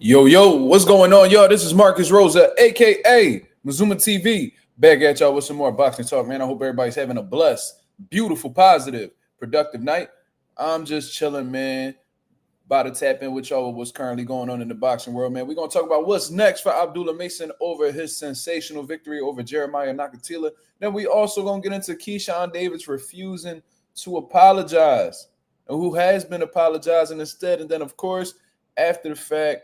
Yo, what's going on, y'all? This is Marcus Rosa, aka Mazuma TV, back at y'all with some more boxing talk, man. I hope everybody's having a blessed, beautiful, positive, productive night. I'm just chilling, man. About to tap in with y'all with what's currently going on in the boxing world, man. We're gonna talk about what's next for Abdullah Mason over his sensational victory over Jeremiah Nakatila. Then we also gonna get into Keyshawn Davis refusing to apologize and who has been apologizing instead. And then, of course, after the fact,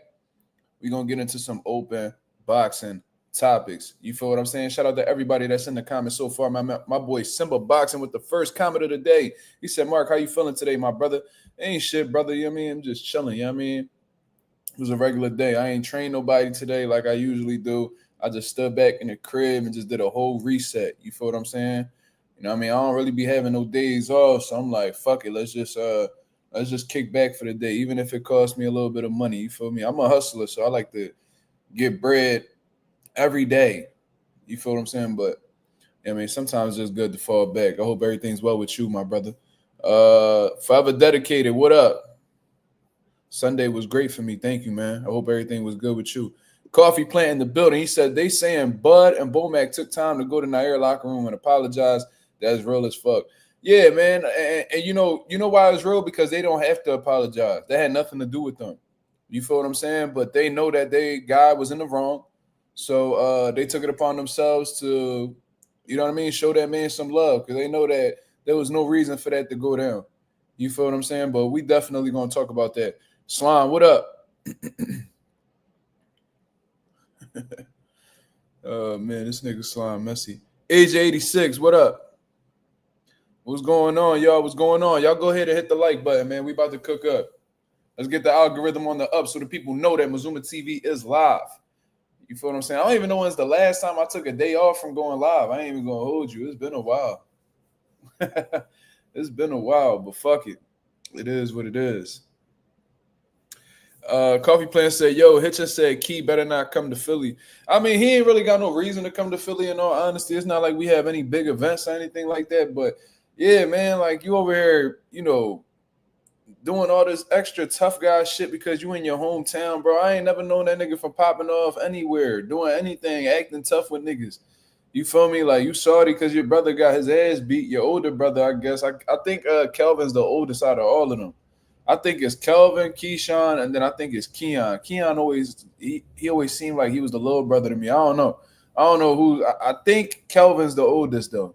we're going to get into some open boxing topics. You feel what I'm saying? Shout out to everybody that's in the comments so far. My boy Simba Boxing with the first comment of the day. He said, Mark, how you feeling today, my brother? Ain't shit, brother. You know what I mean? I'm just chilling. You know what I mean? It was a regular day. I ain't trained nobody today like I usually do. I just stood back in the crib and just did a whole reset. You feel what I'm saying? You know what I mean? I don't really be having no days off. So I'm like, fuck it. Let's just kick back for the day, even if it costs me a little bit of money. You feel me? I'm a hustler, so I like to get bread every day. You feel what I'm saying? But I mean, sometimes it's just good to fall back. I hope everything's well with you, my brother. Forever Dedicated, what up? Sunday was great for me. Thank you, man. I hope everything was good with you. Coffee Plant in the building. He said they saying Bud and Bomac took time to go to Nair locker room and apologize. That's real as fuck. Yeah, man, and you know why it's real? Because they don't have to apologize. That had nothing to do with them. You feel what I'm saying? But they know that guy was in the wrong, so they took it upon themselves to, you know what I mean, show that man some love because they know that there was no reason for that to go down. You feel what I'm saying? But we definitely gonna talk about that. Slime, what up? Oh man, this nigga Slime messy. Age 86, what up? What's going on, y'all? What's going on? Y'all go ahead and hit the like button, man. We about to cook up. Let's get the algorithm on the up so the people know that Mazuma TV is live. You feel what I'm saying? I don't even know when's the last time I took a day off from going live. I ain't even going to hold you. It's been a while. It's been a while, but fuck it. It is what it is. Coffee Plant said, yo, Hitchin said Key better not come to Philly. I mean, he ain't really got no reason to come to Philly in all honesty. It's not like we have any big events or anything like that, but yeah, man, like you over here, you know, doing all this extra tough guy shit because you in your hometown, bro. I ain't never known that nigga from popping off anywhere, doing anything, acting tough with niggas. You feel me? Like you salty because your brother got his ass beat. Your older brother, I guess. I think Kelvin's the oldest out of all of them. I think it's Kelvin, Keyshawn, and then I think it's Keon. Keon always he always seemed like he was the little brother to me. I don't know who. I think Kelvin's the oldest though.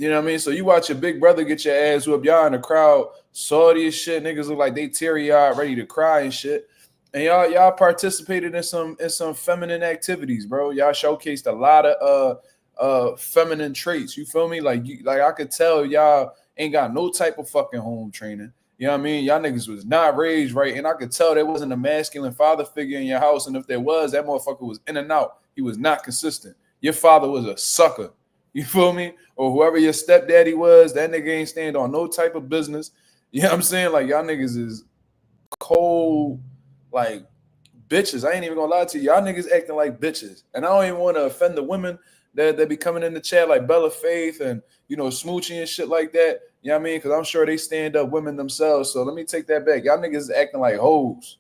You know what I mean? So you watch your big brother get your ass whooped. Y'all in the crowd, salty as shit. Niggas look like they teary-eyed, ready to cry and shit. And y'all participated in some feminine activities, bro. Y'all showcased a lot of feminine traits. You feel me? Like I could tell y'all ain't got no type of fucking home training. You know what I mean? Y'all niggas was not raised right. And I could tell there wasn't a masculine father figure in your house. And if there was, that motherfucker was in and out. He was not consistent. Your father was a sucker. You feel me? Or whoever your stepdaddy was, that nigga ain't stand on no type of business. You know what I'm saying? Like, y'all niggas is cold, like, bitches. I ain't even gonna lie to you. Y'all niggas acting like bitches. And I don't even want to offend the women that be coming in the chat like Bella Faith and, you know, Smoochie and shit like that. You know what I mean? Because I'm sure they stand up women themselves. So let me take that back. Y'all niggas acting like hoes.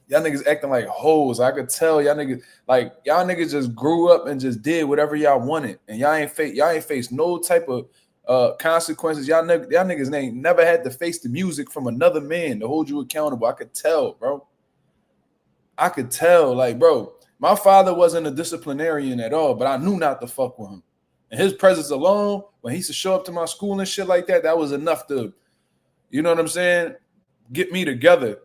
Y'all niggas acting like hoes. I could tell y'all niggas just grew up and just did whatever y'all wanted. And y'all ain't faced no type of consequences. Y'all niggas ain't never had to face the music from another man to hold you accountable. I could tell, bro. I could tell, like, bro, my father wasn't a disciplinarian at all, but I knew not to fuck with him. And his presence alone, when he used to show up to my school and shit like that, that was enough to, you know what I'm saying, get me together.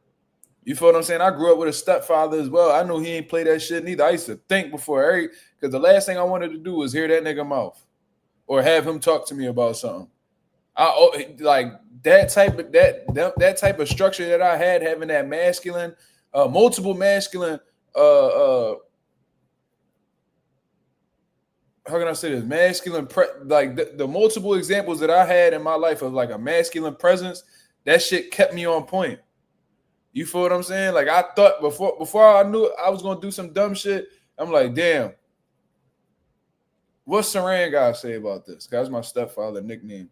You feel what I'm saying? I grew up with a stepfather as well. I knew he ain't play that shit neither. I used to think before because the last thing I wanted to do was hear that nigga mouth or have him talk to me about something. Like that type of structure that I had, having that masculine, multiple masculine, how can I say this? Masculine, like the multiple examples that I had in my life of like a masculine presence, that shit kept me on point. You feel what I'm saying? Like I thought before I knew I was gonna do some dumb shit, I'm like, damn, what's Saran gotta say about this? That's my stepfather nickname.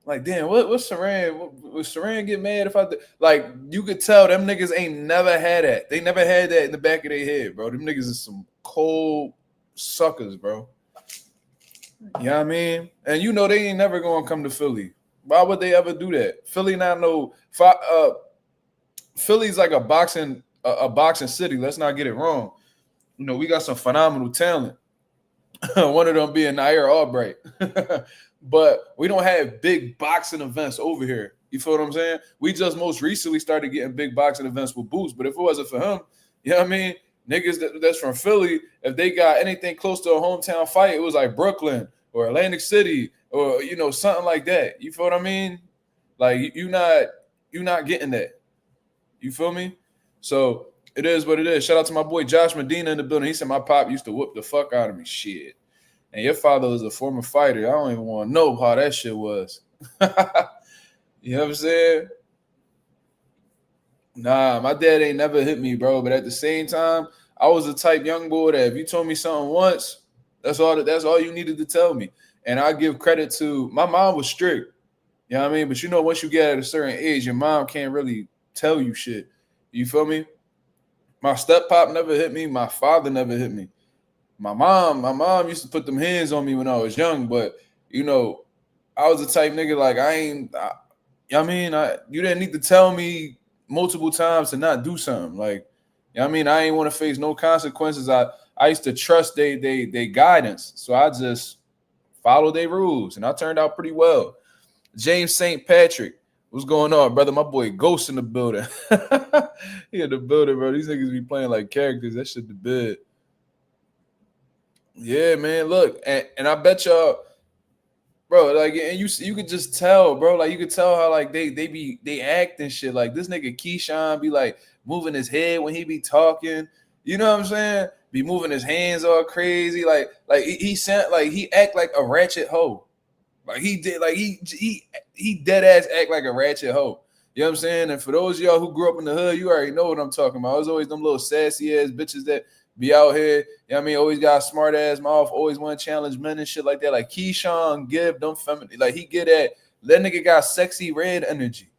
Like, damn, what's Saran? Would Saran get mad if I did? Like, you could tell them niggas ain't never had that. They never had that in the back of their head, bro. Them niggas is some cold suckers, bro. You know what I mean? And you know they ain't never gonna come to Philly. Why would they ever do that? Philly not no Philly's like a boxing city. Let's not get it wrong. You know, we got some phenomenal talent. One of them being Nair Albright. But we don't have big boxing events over here. You feel what I'm saying? We just most recently started getting big boxing events with Boots. But if it wasn't for him, you know what I mean? Niggas that's from Philly, if they got anything close to a hometown fight, it was like Brooklyn or Atlantic City or, you know, something like that. You feel what I mean? Like, you're not getting that. You feel me? So it is what it is. Shout out to my boy Josh Medina in the building. He said my pop used to whoop the fuck out of me. Shit. And your father was a former fighter. I don't even want to know how that shit was. You know what I'm saying? Nah, my dad ain't never hit me, bro. But at the same time, I was the type young boy that if you told me something once, that's all you needed to tell me. And I give credit to my mom was strict. You know what I mean? But you know, once you get at a certain age, your mom can't really tell you shit. You feel me? My step pop never hit me. My father never hit me. My mom used to put them hands on me when I was young, but you know, I was the type nigga like you didn't need to tell me multiple times to not do something. Like, you know what I mean? I ain't want to face no consequences. I used to trust they guidance. So I just followed their rules and I turned out pretty well. James St. Patrick, what's going on, brother? My boy Ghost in the building. He in the building, bro. These niggas be playing like characters. That shit the bed. Yeah, man. Look, and I bet y'all, bro. Like, and you could just tell, bro. Like, you could tell how like they act and shit. Like this nigga Keyshawn be like moving his head when he be talking. You know what I'm saying? Be moving his hands all crazy. Like he sent like he act like a ratchet hoe. Like he did. Like he dead ass act like a ratchet hoe. You know what I'm saying? And for those of y'all who grew up in the hood, you already know what I'm talking about. It was always them little sassy ass bitches that be out here, you know what I mean? Always got a smart ass mouth, always want to challenge men and shit like that. Like Keyshawn give them feminine, like he get at that nigga got sexy red energy.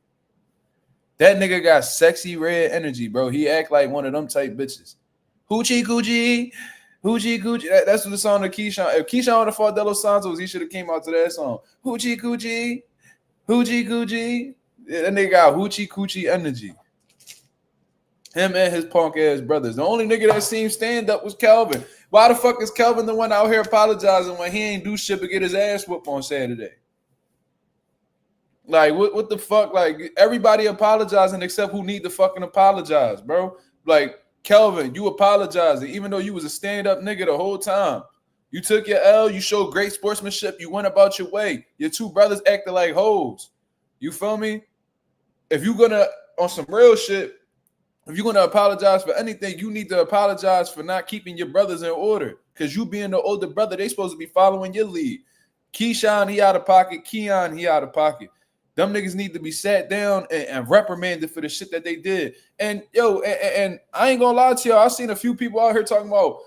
That nigga got sexy red energy, bro. He act like one of them type bitches. Hoochie coochie, hoochie coochie. That's what the song of Keyshawn. If Keyshawn would have fought De Los Santos, he should have came out to that song. Hoochie coochie, hoochie coochie. Yeah, that nigga got hoochie coochie energy. Him and his punk ass brothers. The only nigga that seemed stand up was Kelvin. Why the fuck is Kelvin the one out here apologizing when he ain't do shit but get his ass whooped on Saturday? Like, what the fuck? Like, everybody apologizing except who need to fucking apologize, bro. Like, Kelvin, you apologizing even though you was a stand-up nigga the whole time. You took your L, you showed great sportsmanship, you went about your way. Your two brothers acted like hoes. You feel me? If you gonna, on some real shit, if you're going to apologize for anything, you need to apologize for not keeping your brothers in order. Because you being the older brother, they supposed to be following your lead. Keyshawn, he out of pocket. Keon, he out of pocket. Them niggas need to be sat down and reprimanded for the shit that they did. And, yo, and I ain't going to lie to y'all. I've seen a few people out here talking about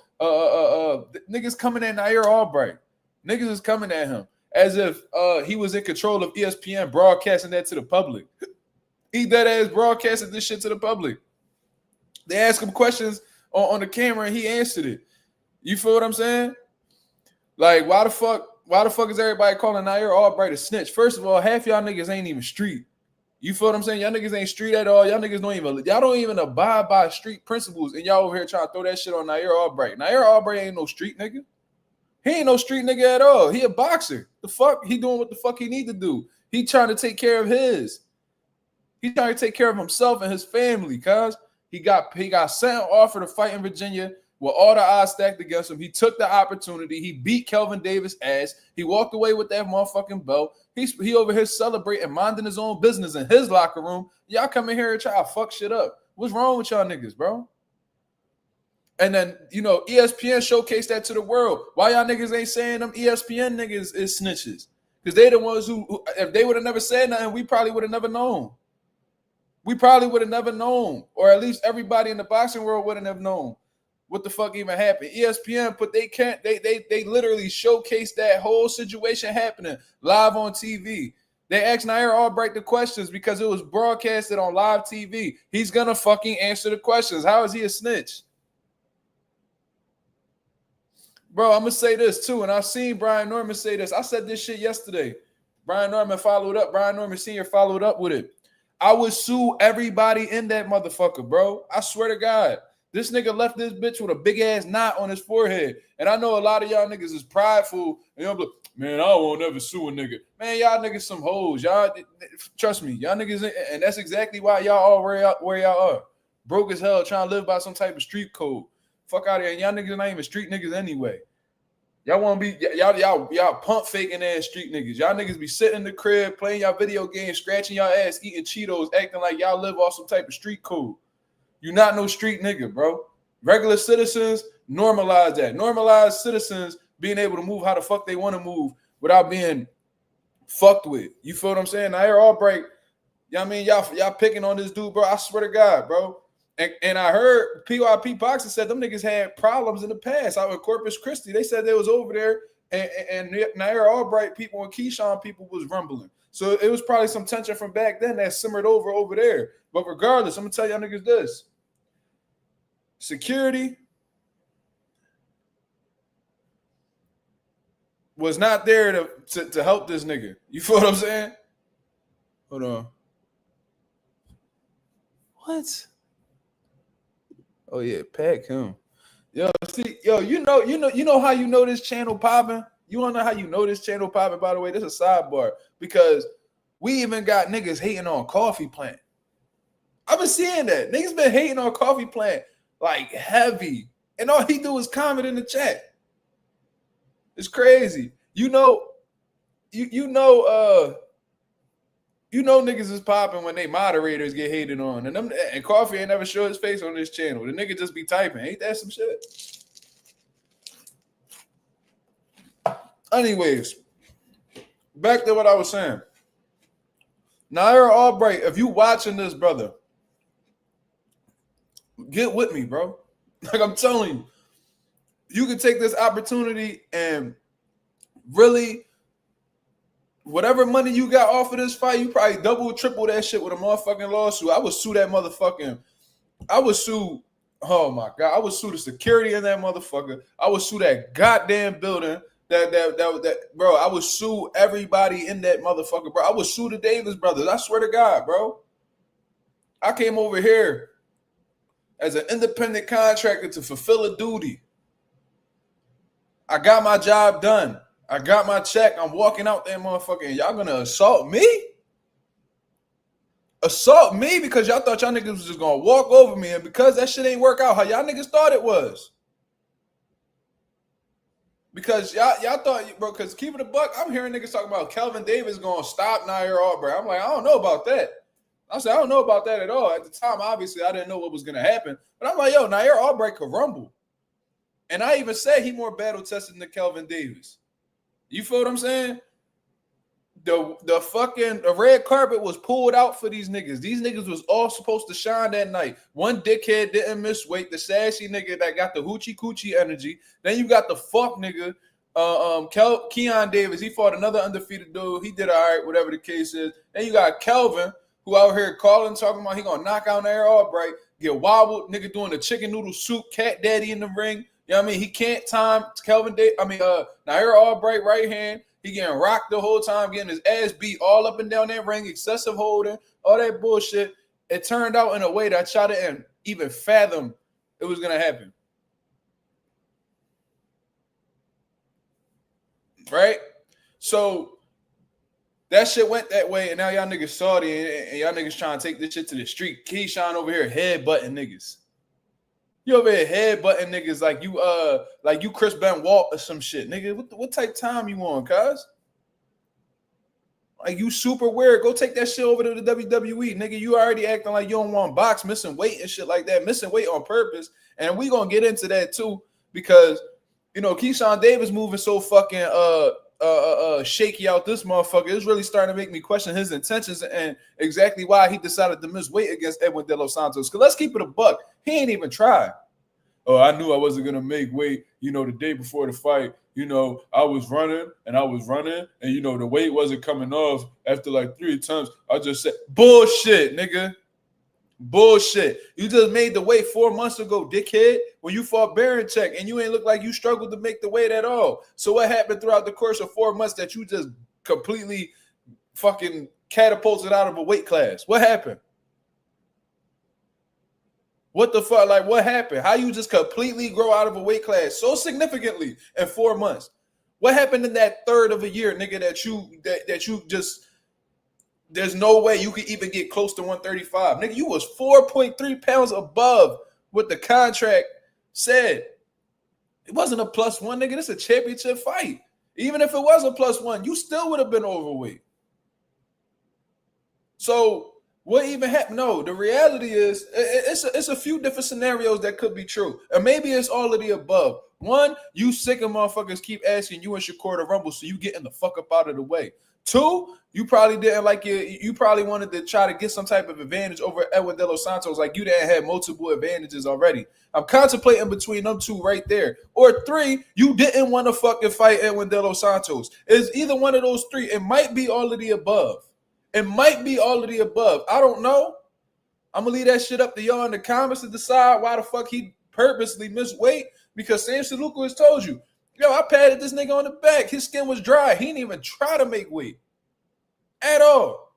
niggas coming at Nair Albright. Niggas is coming at him as if he was in control of ESPN broadcasting that to the public. He dead ass broadcasted this shit to the public. They asked him questions on the camera and he answered it. You feel what I'm saying? Like, why the fuck is everybody calling Nair Albright a snitch? First of all, half y'all niggas ain't even street. You feel what I'm saying? Y'all niggas ain't street at all. Y'all niggas don't even abide by street principles. And y'all over here trying to throw that shit on Nair Albright. Nair Albright ain't no street nigga. He ain't no street nigga at all. He a boxer. The fuck? He doing what the fuck he need to do. He trying to take care of his. He trying to take care of himself and his family, cuz. He got sent off for the fight in Virginia with all the odds stacked against him. He took the opportunity. He beat Keyshawn Davis' ass. He walked away with that motherfucking belt. He over here celebrating, minding his own business in his locker room. Y'all come in here and try to fuck shit up. What's wrong with y'all niggas, bro? And then, you know, ESPN showcased that to the world. Why y'all niggas ain't saying them ESPN niggas is snitches? Because they the ones who, if they would have never said nothing, we probably would have never known. We probably would have never known, or at least everybody in the boxing world wouldn't have known what the fuck even happened. ESPN, but they literally showcased that whole situation happening live on TV. They asked Nair Albright the questions because it was broadcasted on live TV. He's going to fucking answer the questions. How is he a snitch? Bro, I'm going to say this too, and I've seen Brian Norman say this. I said this shit yesterday. Brian Norman followed up. Brian Norman Sr. followed up with it. I would sue everybody in that motherfucker, bro. I swear to God. This nigga left this bitch with a big-ass knot on his forehead. And I know a lot of y'all niggas is prideful. And y'all be like, man, I won't never sue a nigga. Man, y'all niggas some hoes. Y'all, trust me, y'all niggas, and that's exactly why y'all all where y'all are. Broke as hell, trying to live by some type of street code. Fuck out of here. And y'all niggas not even street niggas anyway. Y'all want to be, y'all pump faking ass street niggas. Y'all niggas be sitting in the crib, playing y'all video games, scratching y'all ass, eating Cheetos, acting like y'all live off some type of street code. You not no street nigga, bro. Regular citizens, normalize that. Normalize citizens being able to move how the fuck they want to move without being fucked with. You feel what I'm saying? Nair Albright, you know what I mean? Y'all picking on this dude, bro. I swear to God, bro. And I heard PYP Boxing said them niggas had problems in the past out in Corpus Christi. They said they was over there and Nair Albright people and Keyshawn people was rumbling. So it was probably some tension from back then that simmered over there. But regardless, I'm going to tell y'all niggas this. Security was not there to help this nigga. You feel what I'm saying? Hold on. What? Oh yeah, pack him. Yo, see, you know how you know this channel popping? You wanna know how you know this channel popping, by the way? This is a sidebar. Because we even got niggas hating on Coffee Plant. I've been seeing that. Niggas been hating on Coffee Plant like heavy. And all he do is comment in the chat. It's crazy. You know niggas is popping when they moderators get hated on. And Coffee ain't never show his face on this channel. The nigga just be typing. Ain't that some shit? Anyways, back to what I was saying. Nair Albright, if you watching this, brother, get with me, bro. Like I'm telling you, you can take this opportunity and really, whatever money you got off of this fight, you probably double, triple that shit with a motherfucking lawsuit. I would sue that motherfucking, oh my God, I would sue the security in that motherfucker. I would sue that goddamn building. That bro, I would sue everybody in that motherfucker, bro. I would sue the Davis brothers. I swear to God, bro. I came over here as an independent contractor to fulfill a duty. I got my job done. I got my check. I'm walking out there, motherfucker, and y'all gonna assault me? Assault me because y'all thought y'all niggas was just gonna walk over me, and because that shit ain't work out how y'all niggas thought it was. Because y'all thought, bro, because keep it a buck, I'm hearing niggas talking about Kelvin Davis gonna stop Nair Albright. I'm like, I don't know about that. I said, I don't know about that at all. At the time, obviously, I didn't know what was gonna happen. But I'm like, yo, Nair Albright could rumble. And I even said he more battle tested than Kelvin Davis. You feel what I'm saying? The red carpet was pulled out for these niggas. These niggas was all supposed to shine that night. One dickhead didn't miss weight. The sassy nigga that got the hoochie coochie energy. Then you got the fuck nigga, Keyshawn Davis. He fought another undefeated dude. He did all right, whatever the case is. Then you got Kelvin, who out here calling, talking about he gonna knock out Nair Albright, get wobbled, nigga doing the chicken noodle soup, cat daddy in the ring. You know what I mean? He can't time Nair Albright right hand. He getting rocked the whole time, getting his ass beat all up and down that ring, excessive holding, all that bullshit. It turned out in a way that I didn't even fathom it was going to happen. Right? So that shit went that way, and now y'all niggas salty, and y'all niggas trying to take this shit to the street. Keyshawn over here headbutting niggas. You over here headbutting niggas like you Chris Benoit or some shit. Nigga, what type of time you on, cuz? Like, you super weird. Go take that shit over to the WWE. Nigga, you already acting like you don't want box, missing weight and shit like that. Missing weight on purpose. And we gonna get into that too because, you know, Keyshawn Davis moving so fucking shaky out this motherfucker. It's really starting to make me question his intentions and exactly why he decided to miss weight against Edwin De Los Santos. Because let's keep it a buck. He ain't even tried. oh, I knew I wasn't gonna make weight, the day before the fight. I was running and and the weight wasn't coming off after like 3 times. I just said, bullshit, nigga. Bullshit. You just made the weight 4 months ago, dickhead, when you fought Check, and you ain't look like you struggled to make the weight at all. So what happened throughout the course of 4 months that you just completely fucking catapulted out of a weight class? What happened? What the fuck? Like, what happened? How you just completely grow out of a weight class so significantly in 4 months? What happened in that third of a year, nigga, that you just, there's no way you could even get close to 135. Nigga, you was 4.3 pounds above what the contract said. It wasn't a +1, nigga. This is a championship fight. Even if it was a +1, you still would have been overweight. So what even happened? No, the reality is it's a few different scenarios that could be true. And maybe it's all of the above. One, you sick of motherfuckers keep asking you and Shakur to rumble, so you getting the fuck up out of the way. Two, you probably didn't like you probably wanted to try to get some type of advantage over Edwin De Los Santos, like you didn't have multiple advantages already. I'm contemplating between them two right there. Or three, you didn't want to fucking fight Edwin De Los Santos. It's either one of those three. It might be all of the above. It might be all of the above. I don't know. I'm going to leave that shit up to y'all in the comments to decide why the fuck he purposely missed weight. Because Sam Saluka has told you, yo, I patted this nigga on the back. His skin was dry. He didn't even try to make weight at all.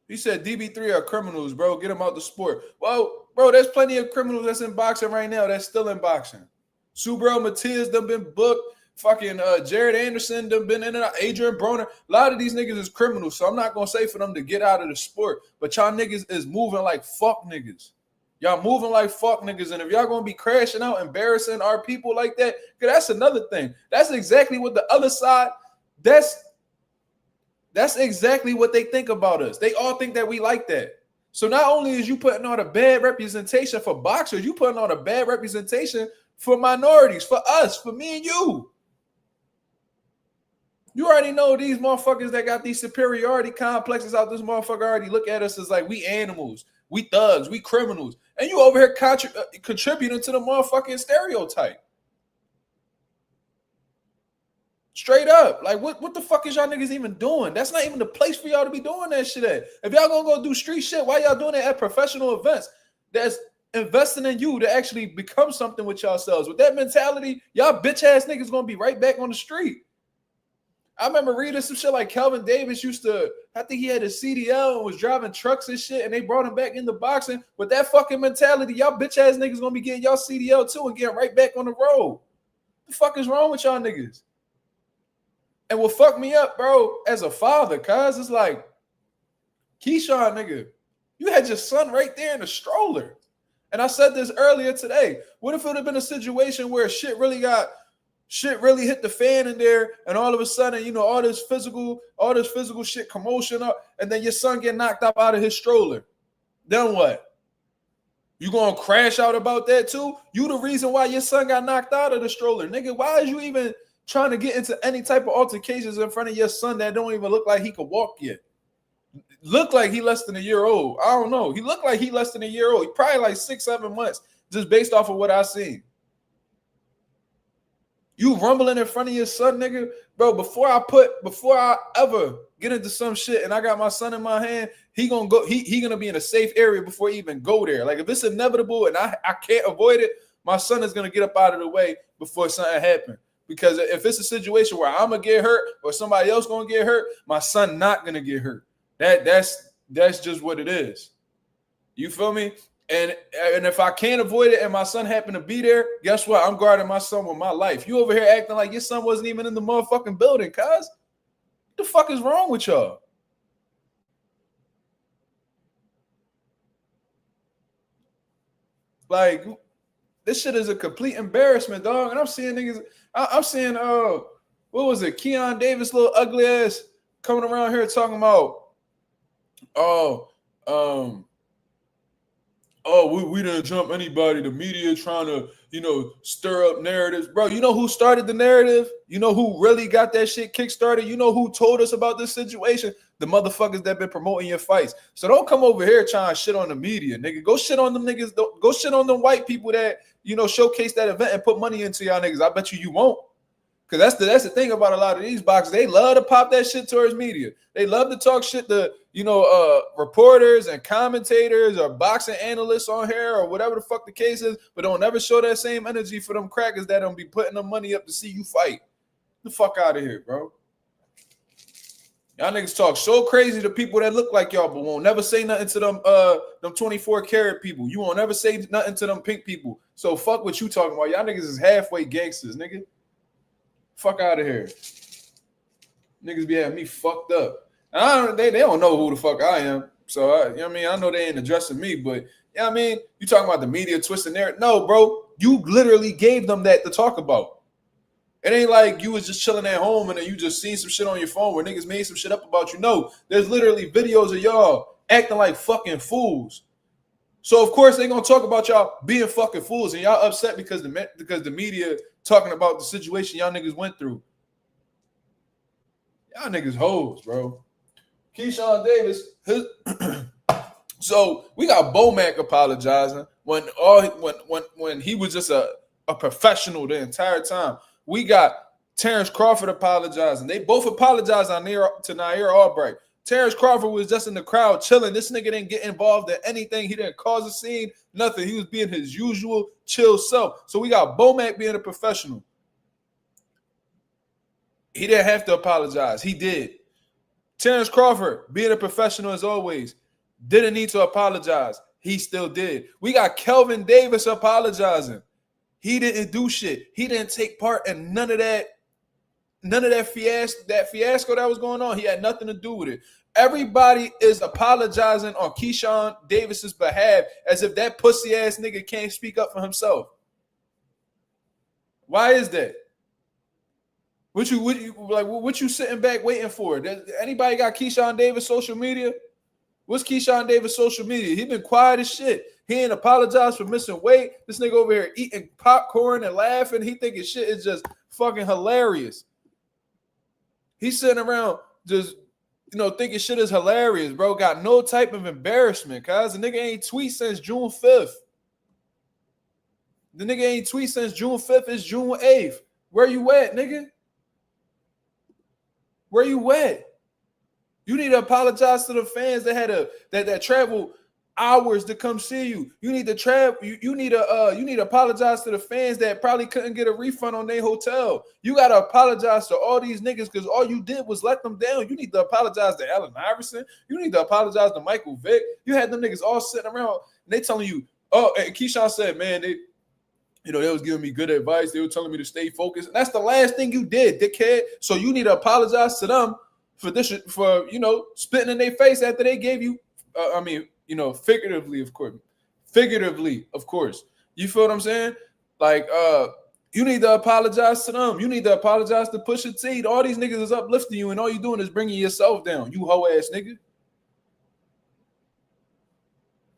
He said DB3 are criminals, bro. Get them out the sport. Well, bro, there's plenty of criminals that's in boxing right now that's still in boxing. Subriel Matias done been booked. Fucking Jared Anderson done been in and out. Adrian Broner. A lot of these niggas is criminals, so I'm not going to say for them to get out of the sport. But y'all niggas is moving like fuck niggas. Y'all moving like fuck niggas. And if y'all going to be crashing out, embarrassing our people like that, because that's another thing. That's exactly what the other side, that's exactly what they think about us. They all think that we like that. So not only is you putting on a bad representation for boxers, you putting on a bad representation for minorities, for us, for me and you. You already know these motherfuckers that got these superiority complexes out this motherfucker already look at us as like we animals, we thugs, we criminals. And you over here contributing to the motherfucking stereotype. Straight up. Like, what the fuck is y'all niggas even doing? That's not even the place for y'all to be doing that shit at. If y'all gonna go do street shit, why y'all doing it at professional events that's investing in you to actually become something with yourselves? With that mentality, y'all bitch ass niggas gonna be right back on the street. I remember reading some shit like Kelvin Davis used to, I think he had a CDL and was driving trucks and shit, and they brought him back into boxing. With that fucking mentality, y'all bitch ass niggas gonna be getting y'all CDL too and getting right back on the road. What the fuck is wrong with y'all niggas? And what fucked me up, bro, as a father, cuz it's like, Keyshawn, nigga, you had your son right there in the stroller. And I said this earlier today. What if it would have been a situation where shit really hit the fan in there, and all of a sudden, all this physical shit, commotion up, and then your son get knocked up out of his stroller? Then what? You gonna crash out about that too? You the reason why your son got knocked out of the stroller, nigga. Why is you even trying to get into any type of altercations in front of your son that don't even look like he could walk yet? Look like he less than a year old. I don't know. He looked like he less than a year old. He probably like 6-7 months, just based off of what I seen. You rumbling in front of your son, nigga, bro. Before I ever get into some shit and I got my son in my hand, he gonna go. He gonna be in a safe area before he even go there. Like if it's inevitable and I can't avoid it, my son is gonna get up out of the way before something happens. Because if it's a situation where I'm gonna get hurt or somebody else gonna get hurt, my son not gonna get hurt. That's just what it is. You feel me? And if I can't avoid it and my son happen to be there, guess what? I'm guarding my son with my life. You over here acting like your son wasn't even in the motherfucking building, cuz. What the fuck is wrong with y'all? Like, this shit is a complete embarrassment, dog. And I'm seeing niggas, I'm seeing, what was it? Keyshawn Davis, little ugly ass, coming around here talking about, we didn't jump anybody. The media trying to, stir up narratives. Bro, you know who started the narrative? You know who really got that shit kickstarted? You know who told us about this situation? the motherfuckers that been promoting your fights. So don't come over here trying to shit on the media, nigga. Go shit on them niggas. Go shit on them white people that, you know, showcase that event and put money into y'all niggas. I bet you won't. Because that's the thing about a lot of these boxers. They love to pop that shit towards media. They love to talk shit to, you know, reporters and commentators or boxing analysts on here or whatever the fuck the case is, but don't never show that same energy for them crackers that don't be putting them money up to see you fight. Get the fuck out of here, bro. Y'all niggas talk so crazy to people that look like y'all, but won't never say nothing to them 24 karat people. You won't never say nothing to them pink people. So fuck what you talking about. Y'all niggas is halfway gangsters, nigga. Fuck out of here. Niggas be having me fucked up. And they don't know who the fuck I am. So, you know what I mean? I know they ain't addressing me, but, you know what I mean? You talking about the media twisting there? No, bro. You literally gave them that to talk about. It ain't like you was just chilling at home and then you just seen some shit on your phone where niggas made some shit up about you. No, there's literally videos of y'all acting like fucking fools. So, of course, they going to talk about y'all being fucking fools and y'all upset because the media talking about the situation y'all niggas went through. Y'all niggas hoes, bro. Keyshawn Davis. So we got Bomac apologizing when he was just a professional the entire time. We got Terrence Crawford apologizing. They both apologized to Nair Albright. Terrence Crawford was just in the crowd chilling. This nigga didn't get involved in anything. He didn't cause a scene, nothing. He was being his usual chill self. So we got Bomac being a professional. He didn't have to apologize. He did. Terrence Crawford being a professional as always. Didn't need to apologize. He still did. We got Kelvin Davis apologizing. He didn't do shit. He didn't take part in none of that fiasco that was going on. He had nothing to do with it. Everybody is apologizing on Keyshawn Davis's behalf as if that pussy ass nigga can't speak up for himself. Why is that? What you sitting back waiting for? Anybody got Keyshawn Davis social media? What's Keyshawn Davis social media? He been quiet as shit. He ain't apologized for missing weight. This nigga over here eating popcorn and laughing. He thinking shit is just fucking hilarious. He's sitting around just, you know, thinking shit is hilarious, bro. Got no type of embarrassment, cuz the nigga ain't tweet since June 5th. The nigga ain't tweet since June 5th. It's June 8th. Where you at, nigga? Where you at? You need to apologize to the fans that had that travel hours to come see you. You need to travel. You need to apologize to the fans that probably couldn't get a refund on their hotel. You gotta apologize to all these niggas because all you did was let them down. You need to apologize to Allen Iverson. You need to apologize to Michael Vick. You had them niggas all sitting around and they telling you, oh, and Keyshawn said, man, they was giving me good advice. They were telling me to stay focused. And that's the last thing you did, dickhead. So you need to apologize to them for this, spitting in their face after they gave you, figuratively, of course. You feel what I'm saying? Like, you need to apologize to them. You need to apologize to Pusha T. All these niggas is uplifting you, and all you doing is bringing yourself down. You hoe ass nigga.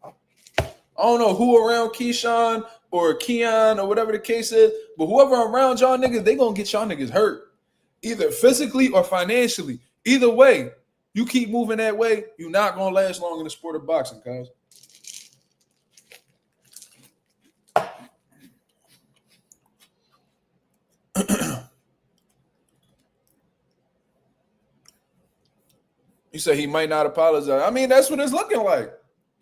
I don't know who around Keyshawn or Keon or whatever the case is, but whoever around y'all niggas, they gonna get y'all niggas hurt, either physically or financially. Either way, you keep moving that way, you're not gonna last long in the sport of boxing, cuz. You say he might not apologize. I mean, that's what it's looking like.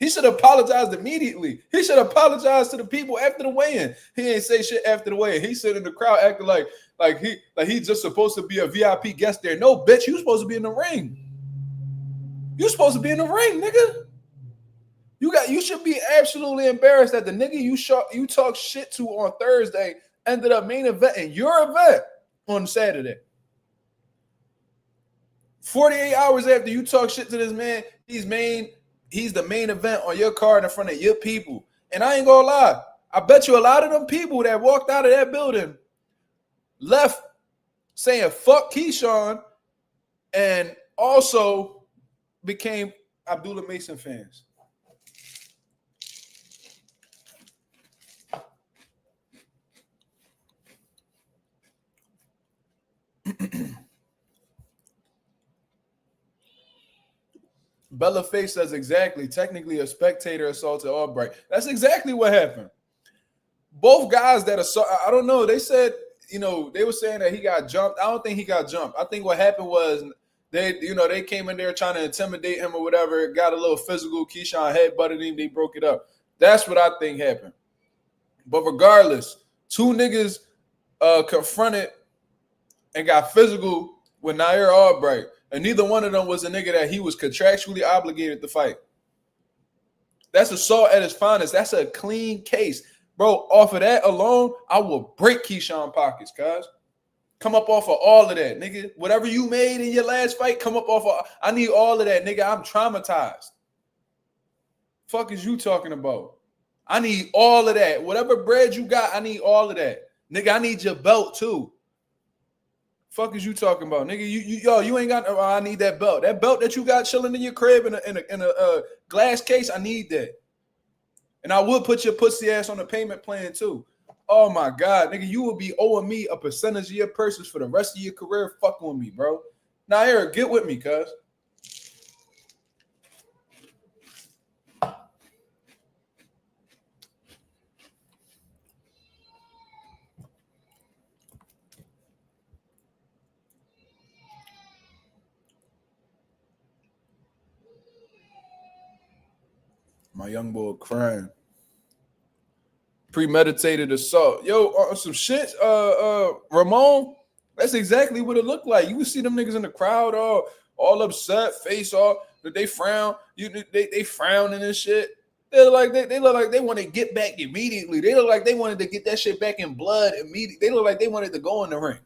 He should have apologized immediately. He should apologize to the people after the weigh-in. He ain't say shit after the weigh-in. He sit in the crowd acting like he's just supposed to be a VIP guest there. No, bitch, you supposed to be in the ring. You supposed to be in the ring, nigga. You should be absolutely embarrassed that the nigga you talk shit to on Thursday ended up main eventing your event on Saturday. 48 hours after you talk shit to this man, he's the main event on your card in front of your people. And I ain't gonna lie, I bet you a lot of them people that walked out of that building left saying fuck Keyshawn and also became Abdullah Mason fans. Bellaface says exactly. Technically, a spectator assaulted Albright. That's exactly what happened. Both guys that I don't know. They said, they were saying that he got jumped. I don't think he got jumped. I think what happened was they came in there trying to intimidate him or whatever. It got a little physical. Keyshawn headbutted him. They broke it up. That's what I think happened. But regardless, two niggas confronted and got physical with Nair Albright. And neither one of them was a nigga that he was contractually obligated to fight. That's assault at its finest. That's a clean case. Bro, off of that alone, I will break Keyshawn pockets, cuz. Come up off of all of that, nigga. Whatever you made in your last fight, come up off of. I need all of that, nigga. I'm traumatized. Fuck is you talking about? I need all of that. Whatever bread you got, I need all of that. Nigga, I need your belt too. Fuck is you talking about, nigga? You ain't got. I need that belt. That belt that you got chilling in your crib in a glass case. I need that, and I will put your pussy ass on a payment plan too. Oh my god, nigga, you will be owing me a percentage of your purchase for the rest of your career. Fucking with me, bro. Now, Eric, get with me, cuz. My young boy crying. Premeditated assault. Yo, some shit, Ramon, that's exactly what it looked like. You would see them niggas in the crowd all upset, face off, that they frown. They frowning and shit. They look like they want to get back immediately. They look like they wanted to get that shit back in blood immediately. They look like they wanted to go in the ring.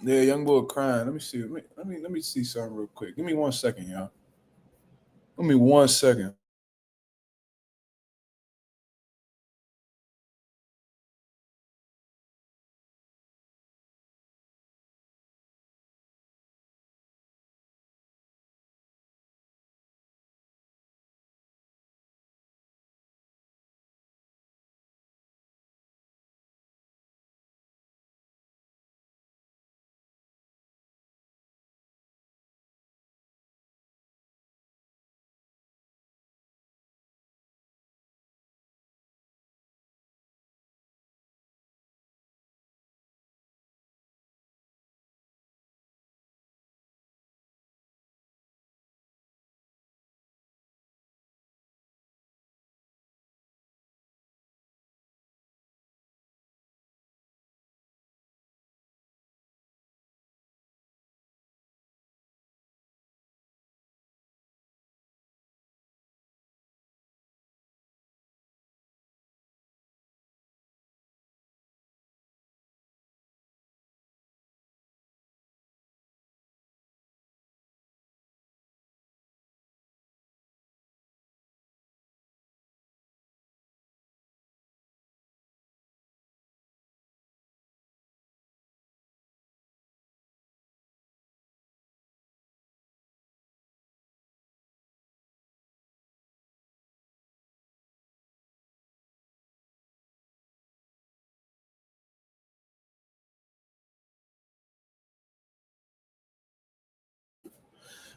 Yeah, young boy crying. Let me see. Let me see something real quick. Give me 1 second, y'all. Give me 1 second.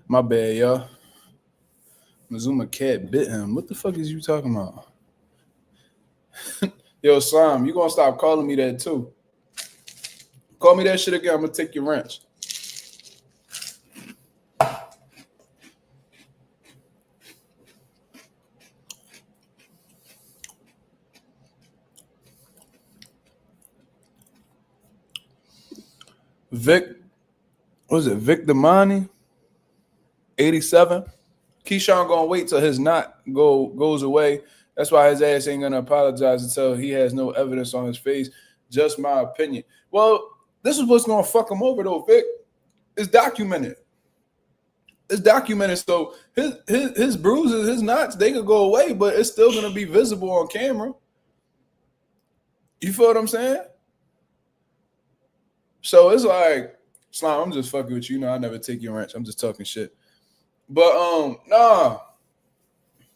My bad, y'all. Mazuma cat bit him. What the fuck is you talking about? Yo, Sam, you gonna stop calling me that too? Call me that shit again. I'm gonna take your wrench. Vic, what was it? Vic Damani, 87. Keyshawn gonna wait till his knot goes away. That's why his ass ain't gonna apologize until he has no evidence on his face. Just my opinion. Well, this is what's gonna fuck him over though, Vic. It's documented. It's documented. So his bruises, his knots, they could go away, but it's still gonna be visible on camera. You feel what I'm saying? So it's like, Slime, I'm just fucking with you. You know, I never take your wrench. I'm just talking shit. But nah.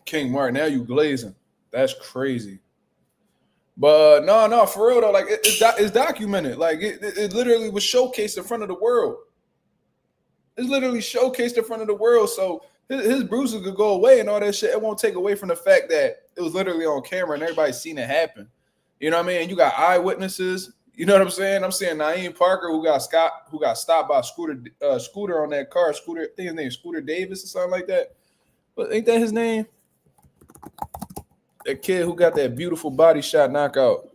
King Mark, now you glazing. That's crazy. But no, for real though, like it's documented. Like it literally was showcased in front of the world. It's literally showcased in front of the world. So his bruises could go away and all that shit. It won't take away from the fact that it was literally on camera and everybody's seen it happen. You know what I mean? And you got eyewitnesses. You know what I'm saying? I'm saying Naeem Parker, who got stopped by Scooter on that car. Scooter, I think his name is Scooter Davis or something like that. But ain't that his name? That kid who got that beautiful body shot knockout.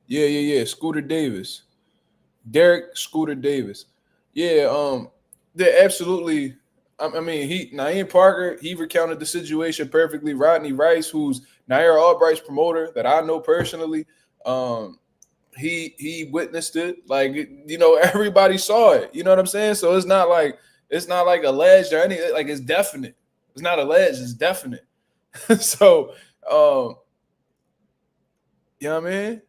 Yeah. Scooter Davis. Derek Scooter Davis. Yeah, they're absolutely. I mean, Naeem Parker, he recounted the situation perfectly. Rodney Rice, who's Nair Albright's promoter that I know personally, he witnessed it. Like, you know, everybody saw it. You know what I'm saying? So it's not like alleged or anything. Like, it's definite. It's not alleged. It's definite. So, you know what I mean?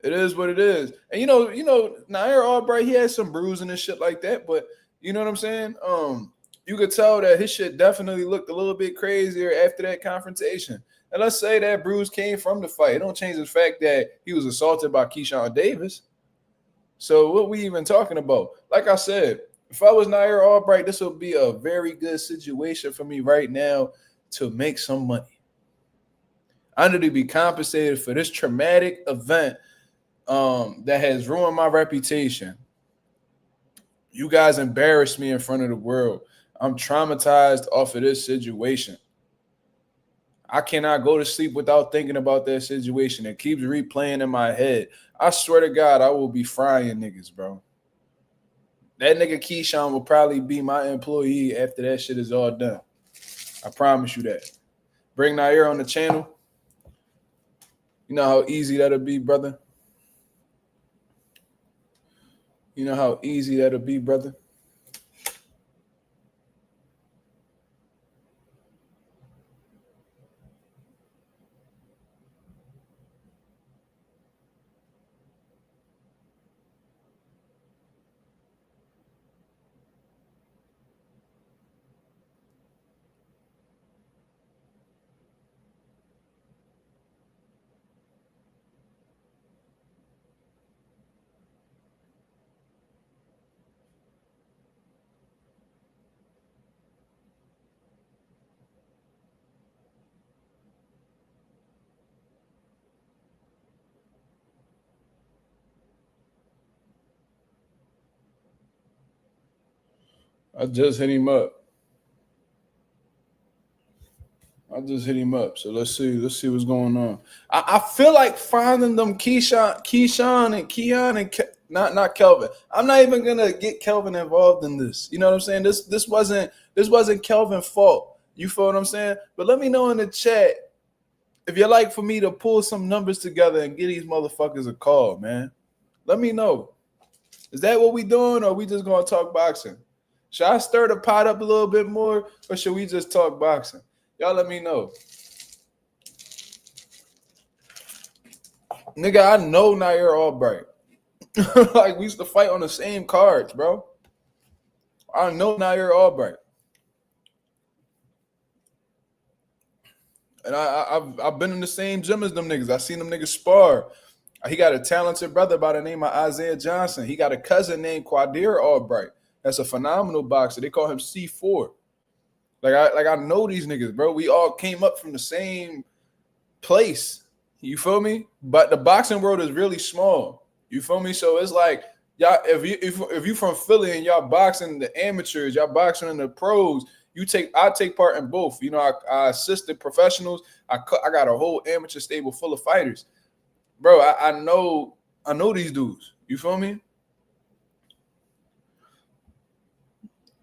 It is what it is. And you know, Nair Albright, he had some bruising and shit like that, but you know what I'm saying? You could tell that his shit definitely looked a little bit crazier after that confrontation. And let's say that bruise came from the fight. It don't change the fact that he was assaulted by Keyshawn Davis. So what we even talking about? Like I said, if I was Nair Albright, this would be a very good situation for me right now to make some money. I need to be compensated for this traumatic event that has ruined my reputation. You guys embarrassed me in front of the world. I'm traumatized off of this situation. I cannot go to sleep without thinking about that situation. It keeps replaying in my head. I swear to God, I will be frying niggas, bro. That nigga Keyshawn will probably be my employee after that shit is all done. I promise you that. Bring Nair on the channel. You know how easy that'll be, brother. You know how easy that'll be, brother. I just hit him up. So let's see what's going on. I feel like finding them Keyshawn and Keon and not Kelvin. I'm not even gonna get Kelvin involved in this. You know what I'm saying? This wasn't Kelvin's fault. You feel what I'm saying? But let me know in the chat if you'd like for me to pull some numbers together and give these motherfuckers a call, man. Let me know. Is that what we doing, or are we just gonna talk boxing? Should I stir the pot up a little bit more, or should we just talk boxing? Y'all let me know. Nigga, I know Nair Albright. Like, we used to fight on the same cards, bro. I know Nair Albright. And I've been in the same gym as them niggas. I seen them niggas spar. He got a talented brother by the name of Isaiah Johnson. He got a cousin named Quadir Albright. That's a phenomenal boxer. They call him C4. Like I know these niggas, bro. We all came up from the same place. You feel me? But the boxing world is really small. You feel me? So it's like, y'all, if you from Philly and y'all boxing the amateurs, y'all boxing in the pros, I take part in both. You know, I assisted professionals. I got a whole amateur stable full of fighters. Bro, I know these dudes. You feel me?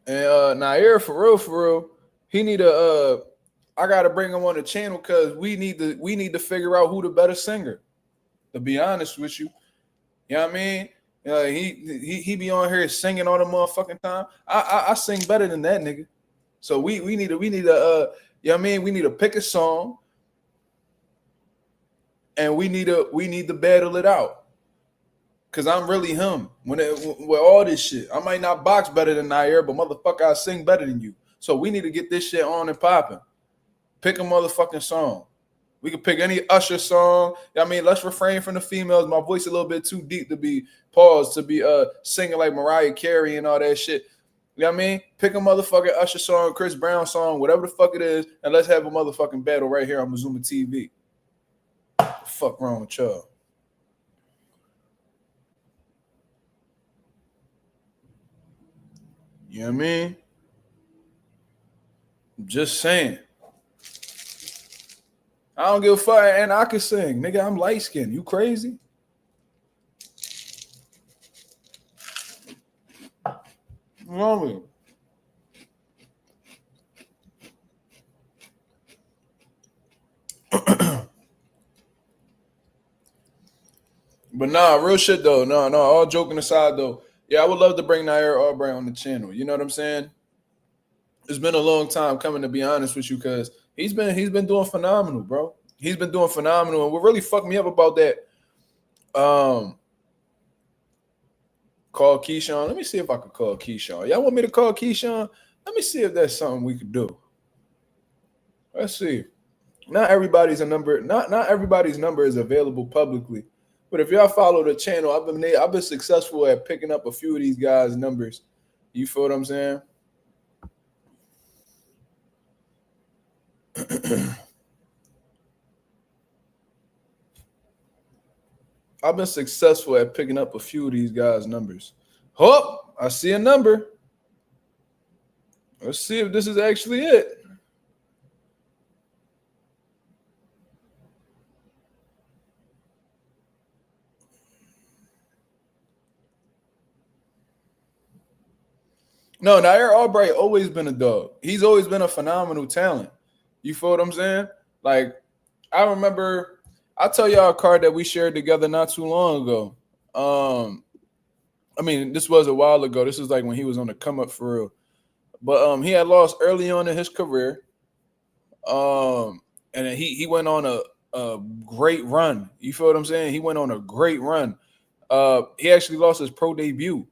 And Nair, for real, he need I gotta bring him on the channel because we need to figure out who the better singer. To be honest with you, you know what I mean? He be on here singing all the motherfucking time. I sing better than that nigga. So we need to you know what I mean? We need to pick a song, and we need to battle it out. Cause I'm really him with all this shit. I might not box better than Nair, but motherfucker, I sing better than you. So we need to get this shit on and popping. Pick a motherfucking song. We could pick any Usher song. I mean, let's refrain from the females. My voice a little bit too deep to be paused, to be singing like Mariah Carey and all that shit. You know what I mean? Pick a motherfucking Usher song, Chris Brown song, whatever the fuck it is, and let's have a motherfucking battle right here on Mazuma TV. What the fuck wrong with y'all? You know what I mean? Just saying. I don't give a fuck, and I can sing. Nigga, I'm light skinned. You crazy? What's wrong with you? But nah, real shit though. No, all joking aside though. Yeah, I would love to bring Nair Albright on the channel. You know what I'm saying? It's been a long time coming, to be honest with you, because he's been doing phenomenal, bro. He's been doing phenomenal. And what really fucked me up about that, call Keyshawn. Let me see if I could call Keyshawn. Y'all want me to call Keyshawn? Let me see if that's something we could do. Let's see. Not everybody's number is available publicly. But if y'all follow the channel, I've been successful at picking up a few of these guys' numbers. You feel what I'm saying? I've been successful at picking up a few of these guys' numbers. Oh, I see a number. Let's see if this is actually it. No, Nair Albright always been a dog. He's always been a phenomenal talent. You feel what I'm saying? Like, I remember, I'll tell y'all a card that we shared together not too long ago. I mean, this was a while ago. This is like when he was on the come up for real. But he had lost early on in his career. And then he went on a great run. You feel what I'm saying? He went on a great run. He actually lost his pro debut.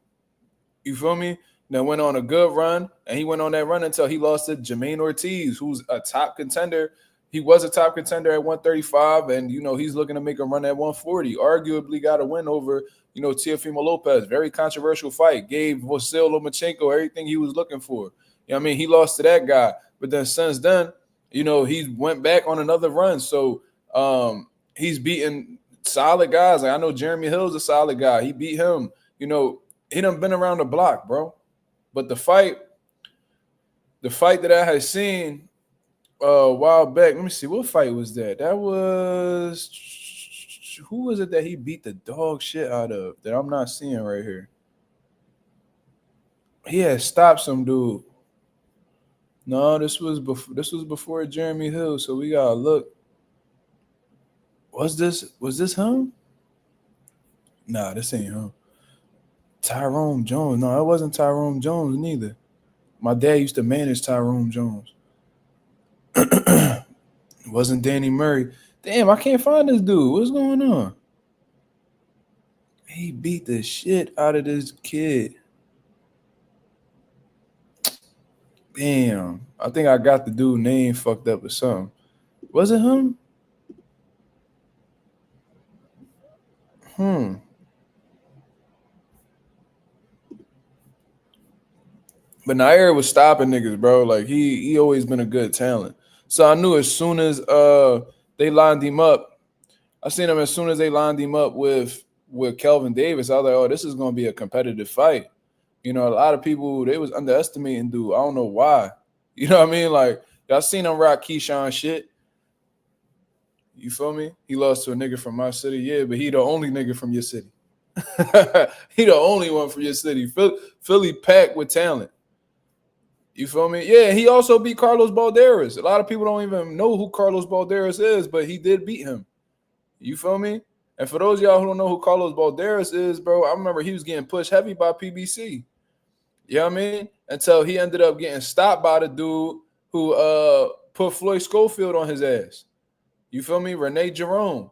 You feel me? Then went on a good run, and he went on that run until he lost to Jermaine Ortiz, who's a top contender. He was a top contender at 135, and, you know, he's looking to make a run at 140. Arguably got a win over, you know, Teofimo Lopez. Very controversial fight. Gave Vasyl Lomachenko everything he was looking for. You know what I mean? He lost to that guy. But then since then, you know, he went back on another run. So he's beaten solid guys. Like, I know Jeremy Hill's a solid guy. He beat him. You know, he done been around the block, bro. But the fight that I had seen a while back, let me see, what fight was that? That was, who was it that he beat the dog shit out of that I'm not seeing right here? He had stopped some dude. No, this was before Jeremy Hill, so we gotta look. Was this him? Nah, this ain't him. Tyrone Jones. No, it wasn't Tyrone Jones neither. My dad used to manage Tyrone Jones. It wasn't Danny Murray. Damn, I can't find this dude. What's going on? He beat the shit out of this kid. Damn. I think I got the dude name fucked up or something. Was it him? But Nair was stopping niggas, bro. Like, he always been a good talent. So I knew as soon as they lined him up, I seen him as soon as they lined him up with Kelvin Davis. I was like, oh, this is gonna be a competitive fight. You know, a lot of people, they was underestimating dude. I don't know why. You know what I mean? Like, y'all seen him rock Keyshawn shit. You feel me? He lost to a nigga from my city, yeah, but he the only nigga from your city. He the only one from your city. Philly packed with talent. You feel me? Yeah, he also beat Carlos Balderas. A lot of people don't even know who Carlos Balderas is, but he did beat him. You feel me? And for those of y'all who don't know who Carlos Balderas is, bro, I remember he was getting pushed heavy by PBC. You know what I mean? Until he ended up getting stopped by the dude who put Floyd Schofield on his ass. You feel me? Renee Jerome.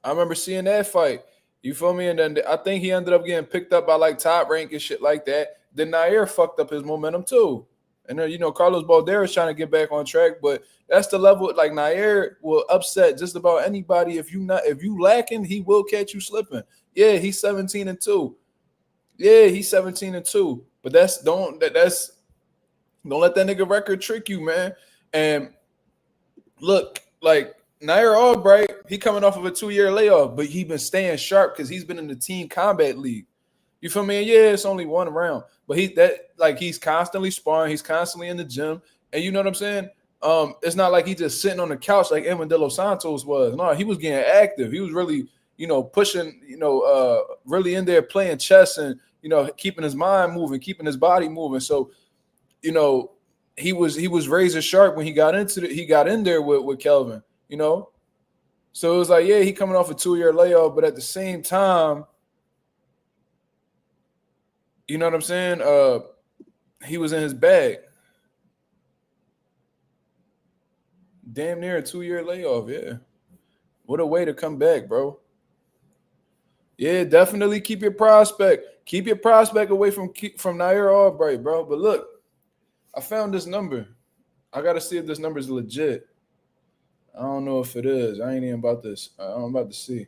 I remember seeing that fight. You feel me? And then I think he ended up getting picked up by like Top Rank and shit like that. Then Nair fucked up his momentum too. And Carlos Balderas trying to get back on track, but that's the level. Like Nair will upset just about anybody. If you lacking, he will catch you slipping. Yeah, he's 17-2. Yeah, he's 17-2. But don't let that nigga record trick you, man. And look, like Nair Albright, he coming off of a 2-year layoff, but he been staying sharp because he's been in the team combat league. You feel me? And yeah, it's only one round, but he's constantly sparring, he's constantly in the gym, and you know what I'm saying? It's not like he just sitting on the couch like Edwin De Los Santos was. No, he was getting active. He was really, pushing, really in there playing chess and keeping his mind moving, keeping his body moving. So, he was razor sharp when he got in there with Kelvin, So it was like, yeah, he coming off a 2-year layoff, but at the same time, you know what I'm saying? He was in his bag. Damn near a 2-year layoff, yeah. What a way to come back, bro. Yeah, definitely keep your prospect. Keep your prospect away from Nair Albright, bro. But look, I found this number. I got to see if this number is legit. I don't know if it is. I ain't even about this. I'm about to see.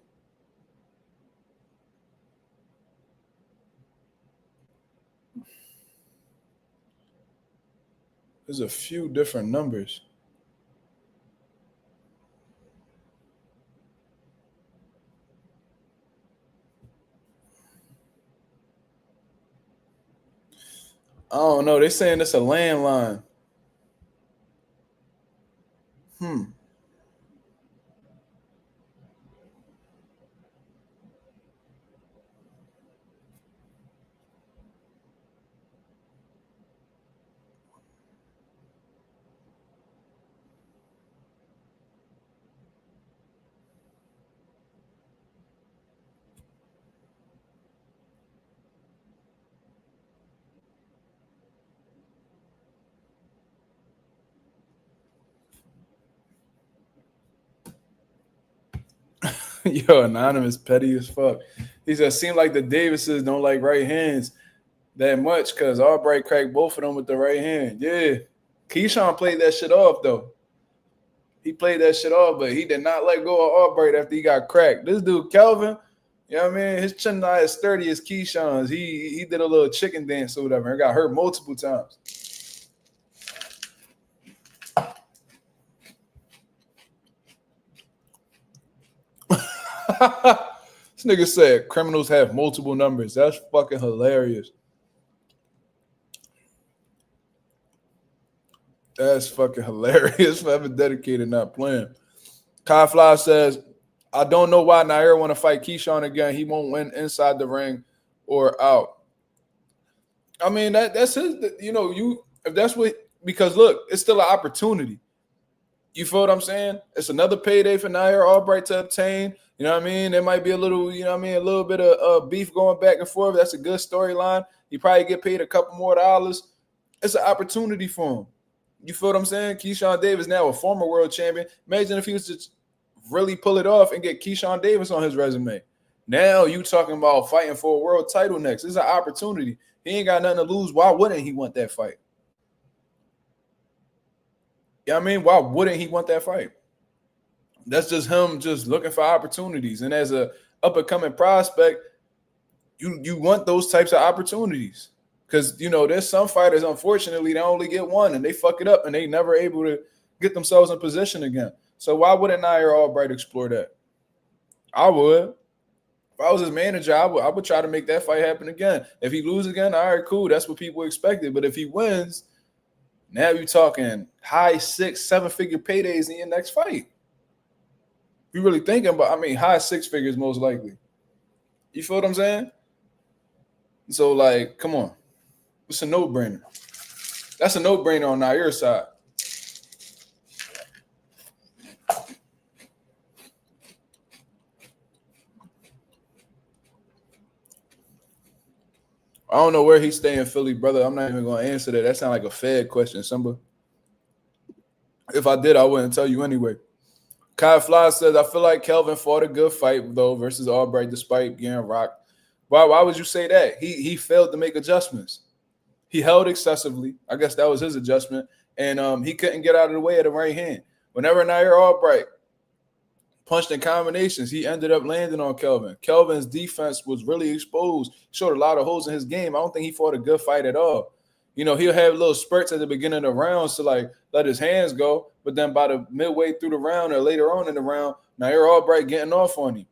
There's a few different numbers. I don't know. They're saying it's a landline. Yo, Anonymous petty as fuck. He said, seemed like the Davises don't like right hands that much because Albright cracked both of them with the right hand. Yeah. Keyshawn played that shit off, though. He played that shit off, but he did not let go of Albright after he got cracked. This dude, Kelvin, you know what I mean? His chin not as sturdy as Keyshawn's. He did a little chicken dance or whatever and got hurt multiple times. This nigga said criminals have multiple numbers. That's fucking hilarious. That's fucking hilarious for having dedicated not playing. Kai Fly says, I don't know why Nair want to fight Keyshawn again. He won't win inside the ring or out. I mean, that's his, if that's what, because look, it's still an opportunity. You feel what I'm saying? It's another payday for Nair Albright to obtain. You know what I mean? There might be a little, a little bit of beef going back and forth. That's a good storyline. He probably get paid a couple more dollars. It's an opportunity for him. You feel what I'm saying? Keyshawn Davis now a former world champion. Imagine if he was to really pull it off and get Keyshawn Davis on his resume. Now you talking about fighting for a world title next. It's an opportunity. He ain't got nothing to lose. Why wouldn't he want that fight? You know what I mean? Why wouldn't he want that fight? That's just him just looking for opportunities. And as a up-and-coming prospect, you want those types of opportunities. Because, there's some fighters, unfortunately, they only get one and they fuck it up and they never able to get themselves in position again. So why wouldn't Nair Albright explore that? I would. If I was his manager, I would try to make that fight happen again. If he loses again, all right, cool. That's what people expected. But if he wins, now you're talking high 6-7-figure paydays in your next fight. If you're really thinking about, high 6 figures most likely. You feel what I'm saying? So, come on. It's a no-brainer. That's a no-brainer on Nair's side. I don't know where he's staying in Philly, brother. I'm not even going to answer that. That sounds like a Fed question, Simba. If I did, I wouldn't tell you anyway. Kai Fly says, I feel like Kelvin fought a good fight, though, versus Albright despite getting rocked. Why would you say that? He failed to make adjustments. He held excessively. I guess that was his adjustment. And he couldn't get out of the way of the right hand. Whenever Nair Albright punched in combinations, he ended up landing on Kelvin. Kelvin's defense was really exposed. Showed a lot of holes in his game. I don't think he fought a good fight at all. You know, he'll have little spurts at the beginning of the rounds to like let his hands go, but then by the midway through the round or later on in the round, Nair Albright getting off on him.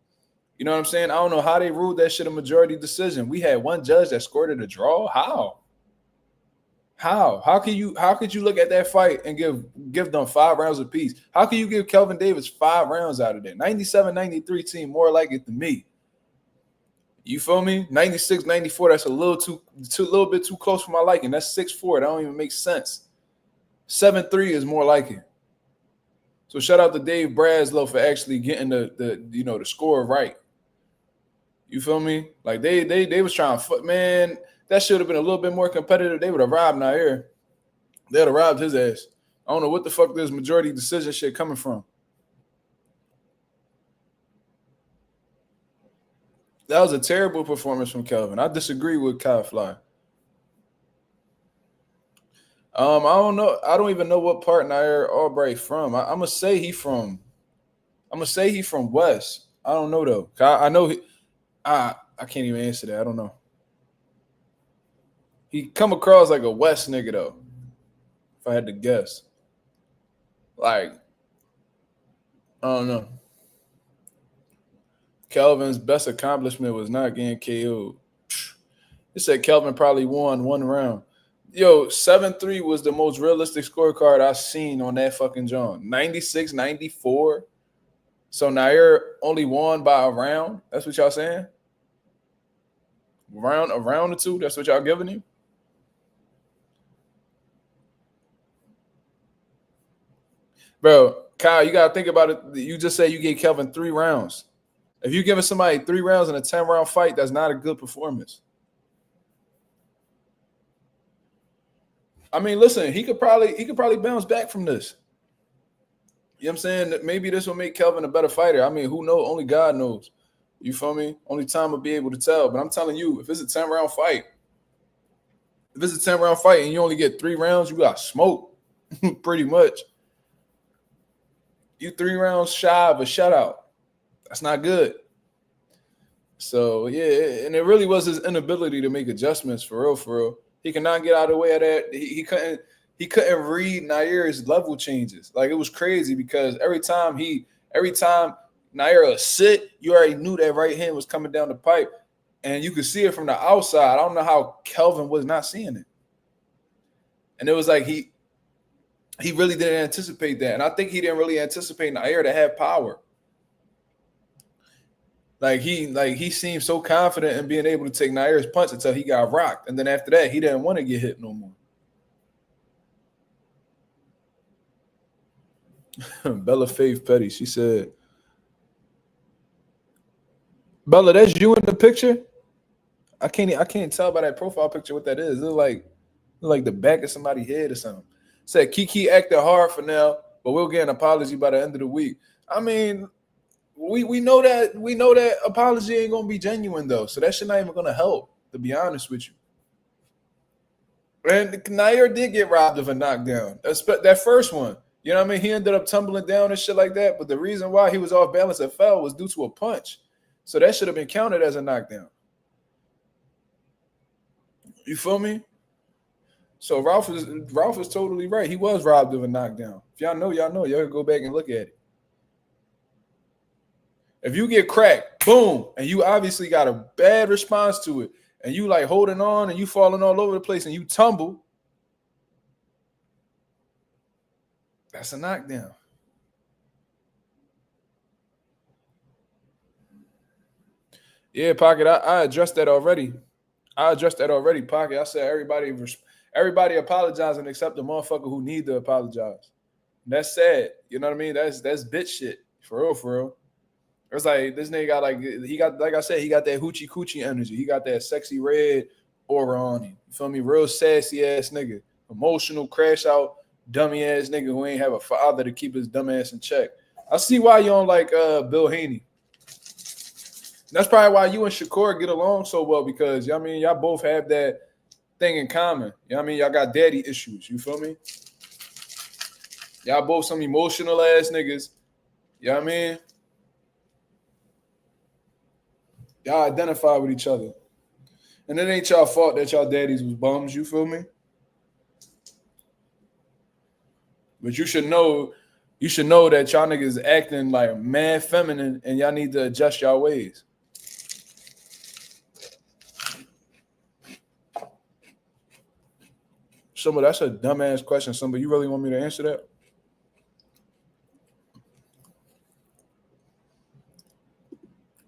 You know what I'm saying? I don't know how they ruled that shit a majority decision. We had one judge that scored it a draw. How? How could you look at that fight and give them 5 rounds apiece? How can you give Kelvin Davis 5 rounds out of that? 97-93 team more like it than me. You feel me? 96-94, that's a little bit too close for my liking. That's 6-4. That don't even make sense. 7-3 is more like it. So shout out to Dave Braslow for actually getting the score right. You feel me? Like they was trying to man. That should have been a little bit more competitive. They would have robbed Nair. They'd have robbed his ass. I don't know what the fuck this majority decision shit coming from. That was a terrible performance from Kelvin. I disagree with Kyle Fly. I don't know. I don't even know what part Nair Albright from. I'm gonna say he from West. I don't know though. I know I can't even answer that. I don't know. He come across like a West nigga though. If I had to guess. Like, I don't know. Kelvin's best accomplishment was not getting KO'd. It said Kelvin probably won 1 round. Yo, 7-3 was the most realistic scorecard I've seen on that fucking John. 96-94. So Nair only won by a round. That's what y'all saying? A round or two? That's what y'all giving him? Bro, Kyle, you got to think about it. You just said you gave Kelvin 3 rounds. If you're giving somebody 3 rounds in a 10-round fight, that's not a good performance. I mean, listen, he could probably bounce back from this. You know what I'm saying? Maybe this will make Kelvin a better fighter. I mean, who knows? Only God knows. You feel me? Only time will be able to tell. But I'm telling you, if it's a 10-round fight, and you only get 3 rounds, you got smoke, pretty much. You 3 rounds shy of a shutout. That's not good. So, yeah, and it really was his inability to make adjustments for real. He cannot get out of the way of that. He couldn't read Nair's level changes. Like, it was crazy because every time Nair would sit, you already knew that right hand was coming down the pipe, and you could see it from the outside. I don't know how Kelvin was not seeing it. And it was like he really didn't anticipate that. And I think he didn't really anticipate Nair to have power. Like he seemed so confident in being able to take Nair's punch until he got rocked. And then after that, he didn't want to get hit no more. Bella Faith Petty, she said, Bella, that's you in the picture? I can't tell by that profile picture what that is. It look like the back of somebody's head or something. Said Kiki acted hard for now, but we'll get an apology by the end of the week. I mean, we know that apology ain't gonna be genuine though, so that shit not even gonna help. To be honest with you, and Nair did get robbed of a knockdown. That first one, you know what I mean? He ended up tumbling down and shit like that. But the reason why he was off balance and fell was due to a punch, so that should have been counted as a knockdown. You feel me? So Ralph is totally right. He was robbed of a knockdown. If y'all know, y'all know. Y'all can go back and look at it. If you get cracked, boom, and you obviously got a bad response to it, and you like holding on and you falling all over the place and you tumble, that's a knockdown. Yeah, Pocket, I addressed that already. Pocket. I said everybody apologizing except the motherfucker who need to apologize. And that's sad. You know what I mean? That's bitch shit. For real. It's like this nigga got like I said, he got that hoochie coochie energy. He got that sexy red aura on him. You feel me? Real sassy ass nigga. Emotional, crash out, dummy ass nigga who ain't have a father to keep his dumb ass in check. I see why you don't like Bill Haney. That's probably why you and Shakur get along so well, because I mean y'all both have that thing in common. You know what I mean? Y'all got daddy issues. You feel me? Y'all both some emotional ass niggas. You know what I mean? Y'all identify with each other. And it ain't y'all fault that y'all daddies was bums. You feel me? But you should know that y'all niggas acting like mad feminine and y'all need to adjust y'all ways. Simba, that's a dumbass question. Simba, you really want me to answer that?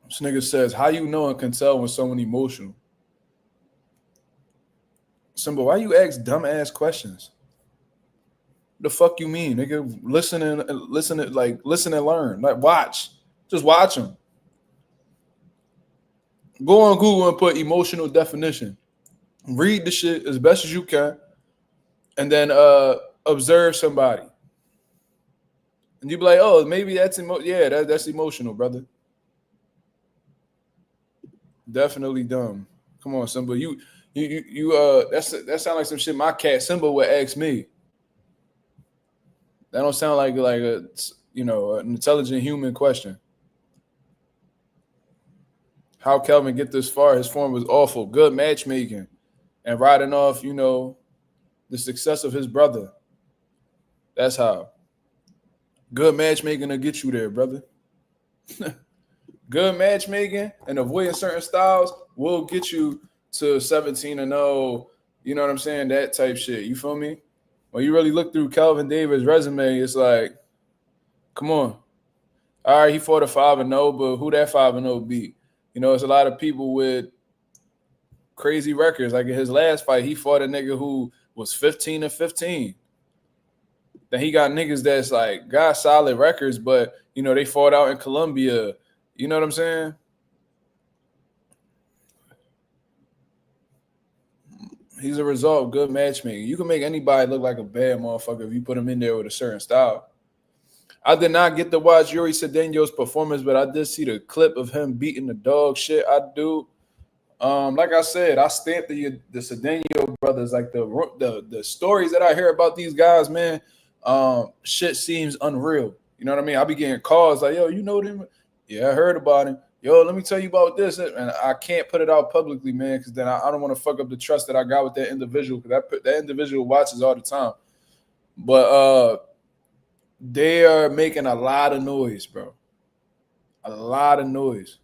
This nigga says, how you know and can tell when someone emotional? Simba, why you ask dumbass questions? The fuck you mean, nigga? Listen and learn. Like, watch. Just watch them. Go on Google and put emotional definition. Read the shit as best as you can, and then observe somebody. And you be like, oh, maybe that's that's emotional, brother. Definitely dumb. Come on, Simba. That sound like some shit my cat Simba would ask me. That don't sound like a an intelligent human question. How Kelvin get this far? His form was awful. Good matchmaking and riding off, the success of his brother. That's how. Good matchmaking will get you there, brother. Good matchmaking and avoiding certain styles will get you to 17-0. You know what I'm saying? That type shit. You feel me? When you really look through Kelvin Davis' resume, it's like, come on. All right, he fought a 5-0, but who that 5-0 beat? It's a lot of people with crazy records. Like in his last fight, he fought a nigga who was 15-15. Then he got niggas that's like got solid records, but they fought out in Colombia. You know what I'm saying? He's a result of good matchmaking. You can make anybody look like a bad motherfucker if you put him in there with a certain style. I did not get to watch Yuri Cedeno's performance, but I did see the clip of him beating the dog shit. I do. Like I said, I stamped the Cedeno brothers. Like the stories that I hear about these guys, man, shit seems unreal. You know what I mean? I be getting calls like, yo, you know them? Yeah, I heard about him. Yo, let me tell you about this. And I can't put it out publicly, man, because then I don't want to fuck up the trust that I got with that individual, because that individual watches all the time. But they are making a lot of noise, bro. A lot of noise.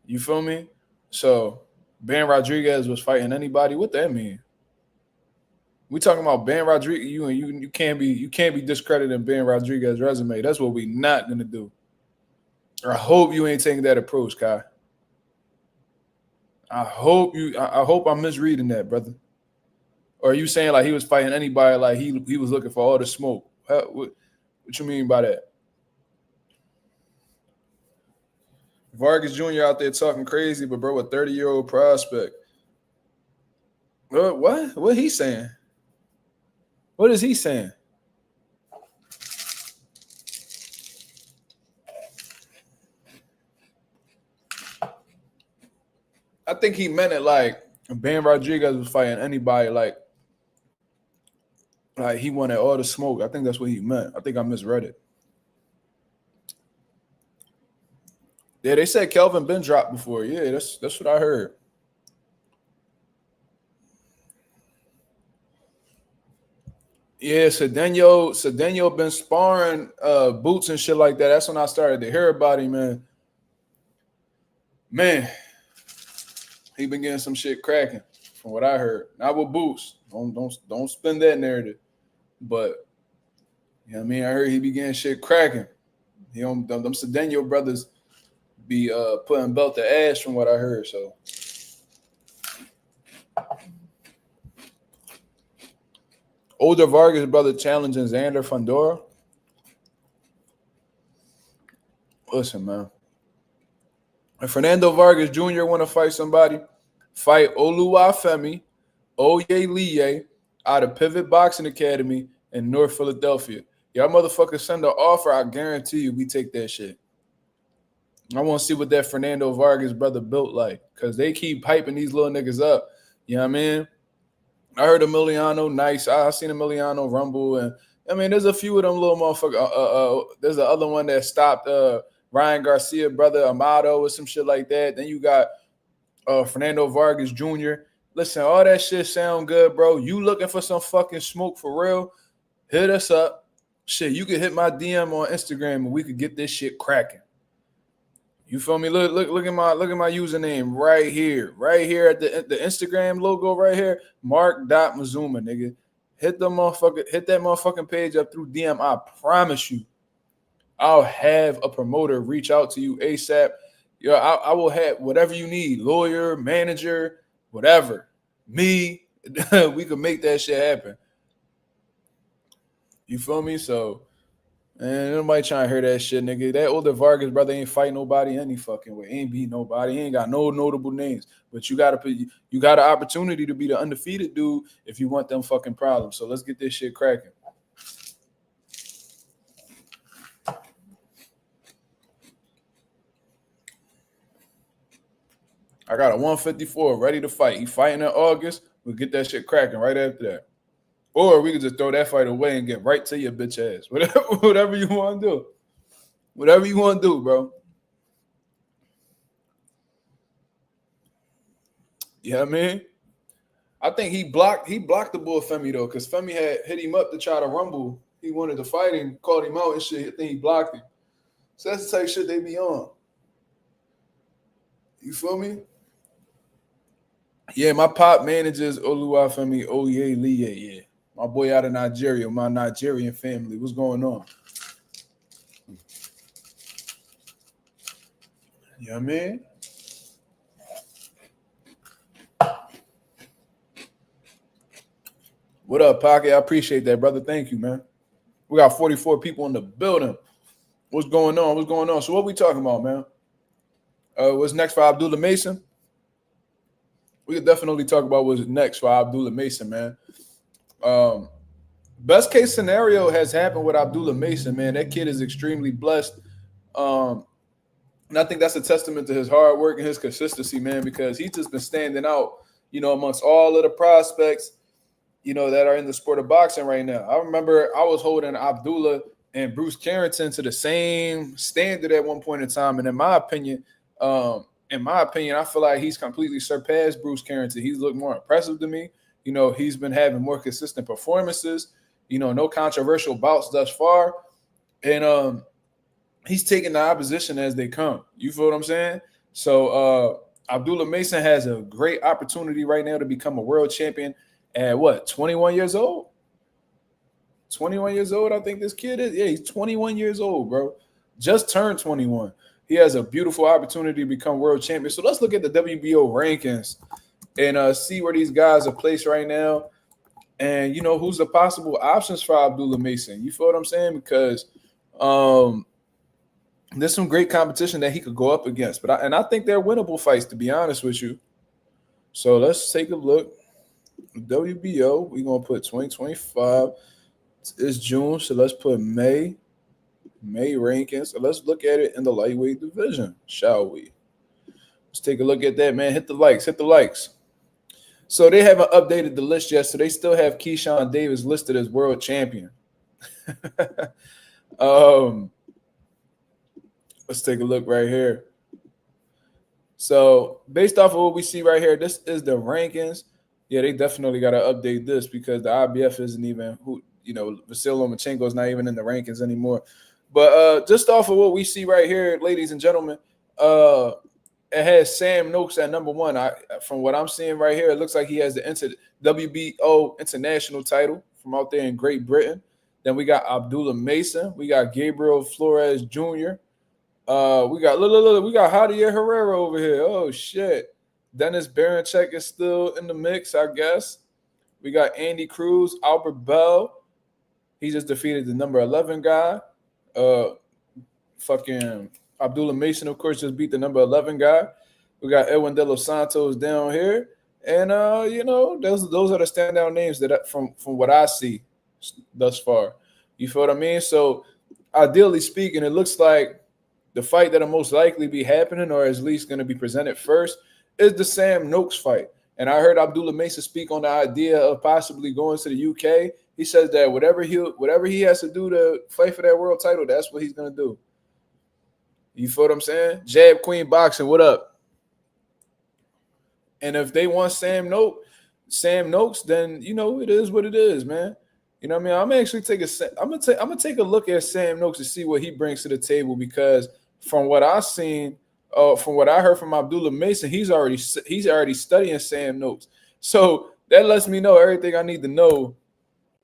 You feel me? So Ben Rodriguez was fighting anybody. What that mean? We talking about Ben Rodriguez. You can't be discrediting Ben Rodriguez's resume. That's what we not gonna do. I hope you ain't taking that approach, Kai. I hope I'm misreading that, brother. Or are you saying like he was fighting anybody, like he was looking for all the smoke? What you mean by that? Vargas Jr. out there talking crazy, but bro, a 30-year-old prospect. What? What he saying? What is he saying? I think he meant it like Ben Rodriguez was fighting anybody, like he wanted all the smoke. I think that's what he meant. I think I misread it. Yeah, they said Kelvin been dropped before. Yeah, that's what I heard. Yeah, Cedeno been sparring Boots and shit like that. That's when I started to hear about him, man. Man, he been getting some shit cracking from what I heard. Not with Boots. Don't spin that narrative. But you know what I mean? I heard he be getting shit cracking. Them Cedeno brothers be putting belt to ass from what I heard. So older Vargas brother challenging Xander Fundora. Listen, man. If Fernando Vargas Jr. want to fight somebody, fight Oluwafemi Oyeleye out of Pivot Boxing Academy in North Philadelphia. Y'all motherfuckers send an offer, I guarantee you we take that shit. I want to see what that Fernando Vargas brother built like, because they keep hyping these little niggas up. You know what I mean? I heard Emiliano nice. I seen Emiliano rumble, and I mean, there's a few of them little motherfuckers. There's the other one that stopped Ryan Garcia, brother Amado, or some shit like that. Then you got Fernando Vargas Jr. Listen, all that shit sound good, bro. You looking for some fucking smoke for real? Hit us up. Shit, you can hit my DM on Instagram and we could get this shit cracking. You feel me? Look at my username right here at the Instagram logo right here. MarkMazuma, nigga. Hit that motherfucking page up through DM. I promise you, I'll have a promoter reach out to you ASAP. Yo, I will have whatever you need, lawyer, manager, whatever. Me, we could make that shit happen. You feel me? So, man, nobody trying to hear that shit, nigga. That older Vargas brother ain't fight nobody any fucking way. Ain't beat nobody. He ain't got no notable names. But you got an opportunity to be the undefeated dude if you want them fucking problems. So let's get this shit cracking. I got a 154 ready to fight. He fighting in August. We'll get that shit cracking right after that. Or we could just throw that fight away and get right to your bitch ass. Whatever you want to do. Whatever you want to do, bro. You know what I mean? I think he blocked the bull Femi though, because Femi had hit him up to try to rumble. He wanted to fight and called him out and shit. I think he blocked him. So that's the type of shit they be on. You feel me? Yeah, my pop manages Oluwafemi Oyeliye. Yeah. My boy out of Nigeria, my Nigerian family. What's going on? You know what I mean? What up, Pocket? I appreciate that, brother. Thank you, man. We got 44 people in the building. What's going on? So what we talking about, man? What's next for Abdullah Mason? We could definitely talk about what's next for Abdullah Mason, man. Best case scenario has happened with Abdullah Mason, man. That kid is extremely blessed. And I think that's a testament to his hard work and his consistency, man, because he's just been standing out, amongst all of the prospects, that are in the sport of boxing right now. I remember I was holding Abdullah and Bruce Carrington to the same standard at one point in time. And in my opinion, I feel like he's completely surpassed Bruce Carrington. He's looked more impressive to me. He's been having more consistent performances, no controversial bouts thus far. And he's taking the opposition as they come. You feel what I'm saying? So Abdullah Mason has a great opportunity right now to become a world champion at 21 years old? 21 years old, I think this kid is. Yeah, he's 21 years old, bro. Just turned 21. He has a beautiful opportunity to become world champion. So let's look at the WBO rankings and see where these guys are placed right now. And, who's the possible options for Abdullah Mason. You feel what I'm saying? Because there's some great competition that he could go up against. I think they're winnable fights, to be honest with you. So let's take a look. WBO, we're going to put 2025. It's June, so let's put May rankings. So let's look at it in the lightweight division, shall we? Let's take a look at that, man. Hit the likes. So they haven't updated the list yet, so they still have Keyshawn Davis listed as world champion. Let's take a look right here. So based off of what we see right here, this is the rankings. Yeah, they definitely got to update this because the IBF isn't even Vasyl Lomachenko is not even in the rankings anymore. But just off of what we see right here, ladies and gentlemen, it has Sam Noakes at number one. From what I'm seeing right here, it looks like he has the WBO international title from out there in Great Britain. Then we got Abdullah Mason. We got Gabriel Flores Jr. We got Javier Herrera over here. Oh, shit. Dennis Baranchek is still in the mix, I guess. We got Andy Cruz, Albert Bell. He just defeated the number 11 guy. Fucking Abdullah Mason, of course, just beat the number 11 guy. We got Edwin De Los Santos down here. And, those are the standout names that from what I see thus far. You feel what I mean? So, ideally speaking, it looks like the fight that'll most likely be happening or at least going to be presented first is the Sam Noakes fight. And I heard Abdullah Mason speak on the idea of possibly going to the UK. He says that whatever he has to do to fight for that world title, that's what he's gonna do. You feel what I'm saying? Jab Queen Boxing, what up? And if they want Sam Noakes, then it is what it is, man. You know what I mean? I'm actually I'm gonna take a look at Sam Noakes to see what he brings to the table, because from what I've seen, from what I heard from Abdullah Mason, he's already studying Sam Noakes. So that lets me know everything I need to know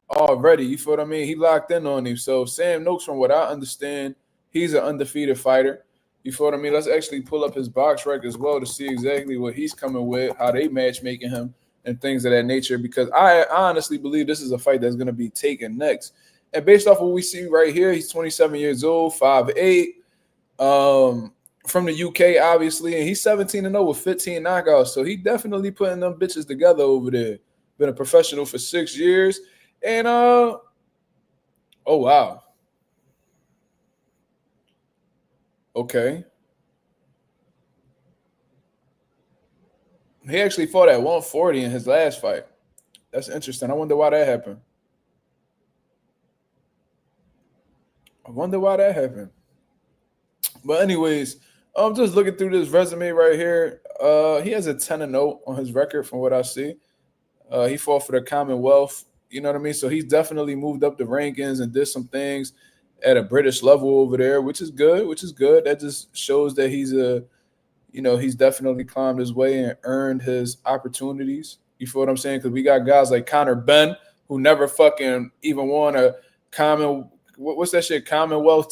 already. You feel what I mean? He locked in on him. So Sam Noakes, from what I understand, he's an undefeated fighter. You feel what I mean? Let's actually pull up his box record as well to see exactly what he's coming with, how they matchmaking him, and things of that nature, because I honestly believe this is a fight that's going to be taken next. And based off what we see right here, he's 27 years old, 5'8", from the UK, obviously, and he's 17-0 with 15 knockouts. So he definitely putting them bitches together over there. Been a professional for 6 years. And, oh, wow. Okay. He actually fought at 140 in his last fight. That's interesting. I wonder why that happened. But anyways, I'm just looking through this resume right here. He has a 10-0 on his record from what I see. He fought for the Commonwealth. You know what I mean? So he's definitely moved up the rankings and did some things at a British level over there, which is good. That just shows that he's definitely climbed his way and earned his opportunities. You feel what I'm saying? Because we got guys like Conor Benn, who never fucking even won a Commonwealth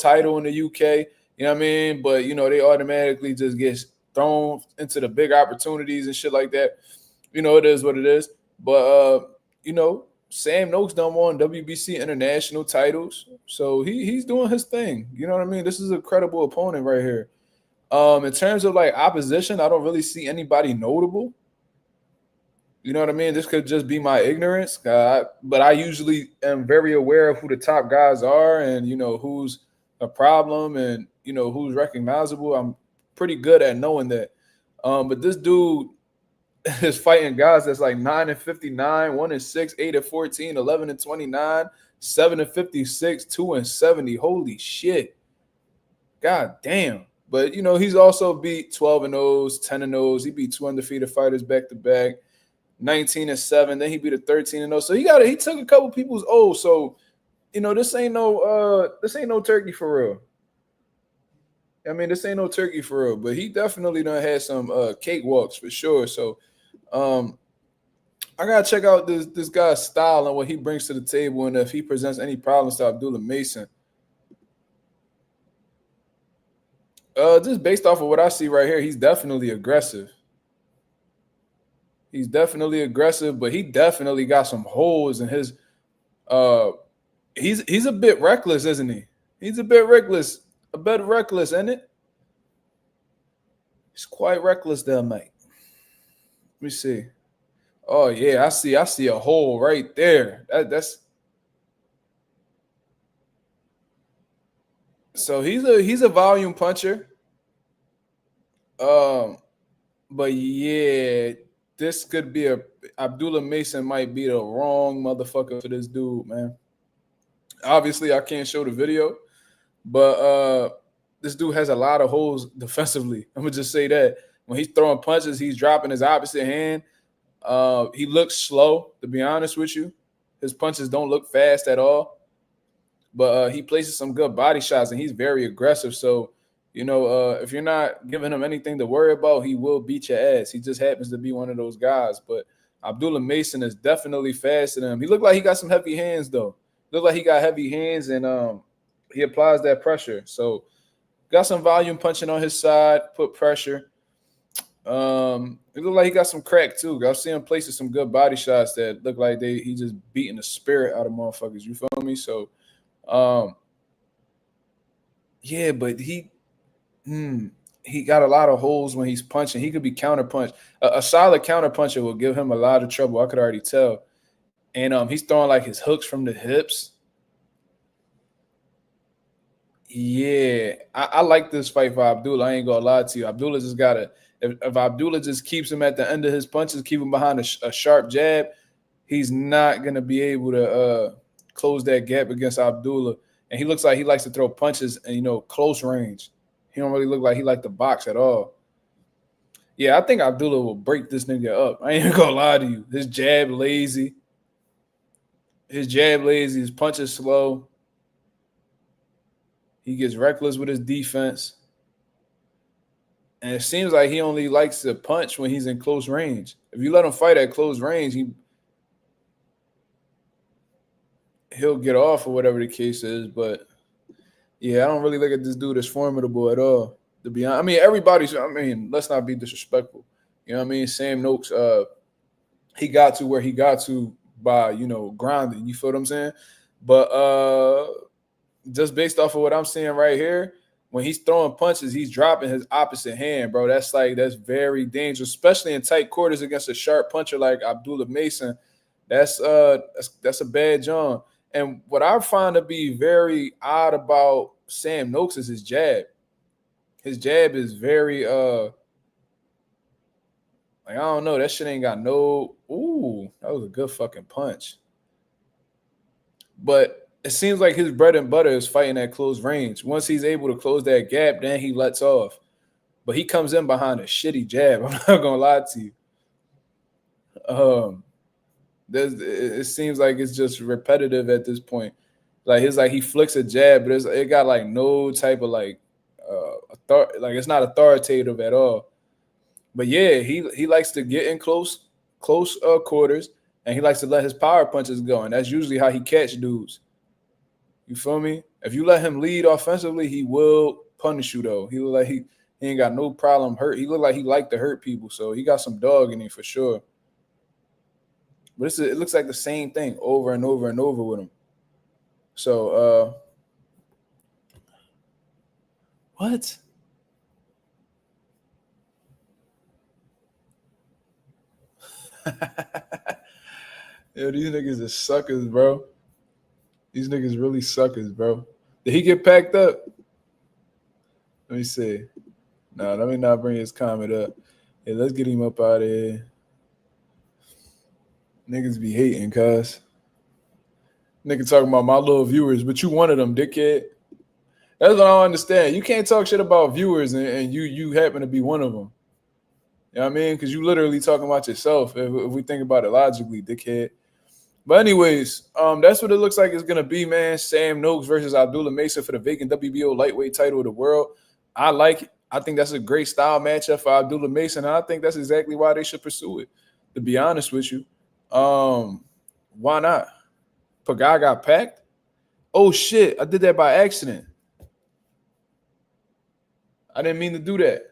title in the UK. You know what I mean? But, they automatically just get thrown into the big opportunities and shit like that. It is what it is. But, Sam Noakes done won WBC international titles. So he's doing his thing. You know what I mean? This is a credible opponent right here. In terms of like opposition, I don't really see anybody notable. You know what I mean? This could just be my ignorance, but I usually am very aware of who the top guys are and, who's a problem and, who's recognizable. I'm pretty good at knowing that. But this dude is fighting guys that's like 9-59, 1-6, 8-14, 11-29, 7-56, 2-70. Holy shit. God damn. But, he's also beat 12-0s, 10-0s. He beat 2 undefeated fighters back-to-back, 19-7. Then he beat a 13-0. So he took a couple people's O's. So, this ain't no turkey for real. I mean, this ain't no turkey for real. But he definitely done had some cakewalks for sure. So, I gotta check out this guy's style and what he brings to the table, and if he presents any problems to Abdullah Mason. Just based off of what I see right here, he's definitely aggressive. But he definitely got some holes in his. He's a bit reckless, isn't he? He's a bit reckless, isn't it? He's quite reckless there, mate. Let me see. Oh yeah, I see a hole right there. That's so he's a volume puncher. But yeah, this could be Abdullah Mason might be the wrong motherfucker for this dude, man. Obviously, I can't show the video, but this dude has a lot of holes defensively. I'm gonna just say that when he's throwing punches, he's dropping his opposite hand. He looks slow, to be honest with you. His punches don't look fast at all. But he places some good body shots, and he's very aggressive. So, if you're not giving him anything to worry about, he will beat your ass. He just happens to be one of those guys. But Abdullah Mason is definitely faster than him. He looked like he got some heavy hands, though. Looked like he got heavy hands, and he applies that pressure. So, got some volume punching on his side, put pressure. It looked like he got some crack too. I've seen him places some good body shots that look like he just beating the spirit out of motherfuckers. You feel me? So, yeah, but he got a lot of holes when he's punching. He could be counterpunched. A solid counterpuncher will give him a lot of trouble. I could already tell. And he's throwing like his hooks from the hips. Yeah, I like this fight for Abdullah. I ain't gonna lie to you. Abdullah just gotta If Abdullah just keeps him at the end of his punches, keep him behind a sharp jab, he's not gonna be able to close that gap against Abdullah. And he looks like he likes to throw punches in close range. He don't really look like he likes to box at all. Yeah, I think Abdullah will break this nigga up. I ain't gonna lie to you. His jab lazy. His punches slow. He gets reckless with his defense. And it seems like he only likes to punch when he's in close range. If you let him fight at close range, he'll get off or whatever the case is. But yeah, I don't really look at this dude as formidable at all. To be honest, let's not be disrespectful. You know what I mean? Sam Noakes, he got to where he got to by, grinding. You feel what I'm saying? But just based off of what I'm seeing right here, when he's throwing punches, he's dropping his opposite hand, bro. That's very dangerous, especially in tight quarters against a sharp puncher like Abdullah Mason. That's a bad job. And what I find to be very odd about Sam Noakes is his jab. His jab is very I don't know. That shit ain't got no. Ooh, that was a good fucking punch. But it seems like his bread and butter is fighting at close range. Once he's able to close that gap, then he lets off. But he comes in behind a shitty jab. I'm not gonna lie to you. It seems like it's just repetitive at this point. He flicks a jab, but it got no type of it's not authoritative at all. But yeah, he likes to get in close quarters, and he likes to let his power punches go, and that's usually how he catch dudes. You feel me? If you let him lead offensively, he will punish you though. He look like he ain't got no problem hurt. He look like he like to hurt people, so he got some dog in him for sure. But it looks like the same thing over and over and over with him. So what? Yo, these niggas are suckers, bro. These niggas really suckers, bro. Did he get packed up? Let me see. Nah, let me not bring his comment up. Yeah, let's get him up out of here. Niggas be hating, cuz. Nigga talking about my little viewers, but you one of them, dickhead. That's what I don't understand. You can't talk shit about viewers and you happen to be one of them. You know what I mean? Because you literally talking about yourself if we think about it logically, dickhead. But anyways, that's what it looks like it's going to be, man. Sam Noakes versus Abdullah Mason for the vacant WBO lightweight title of the world. I like it. I think that's a great style matchup for Abdullah Mason, and I think that's exactly why they should pursue it, to be honest with you. Why not? Pagai got packed? Oh, shit. I did that by accident. I didn't mean to do that.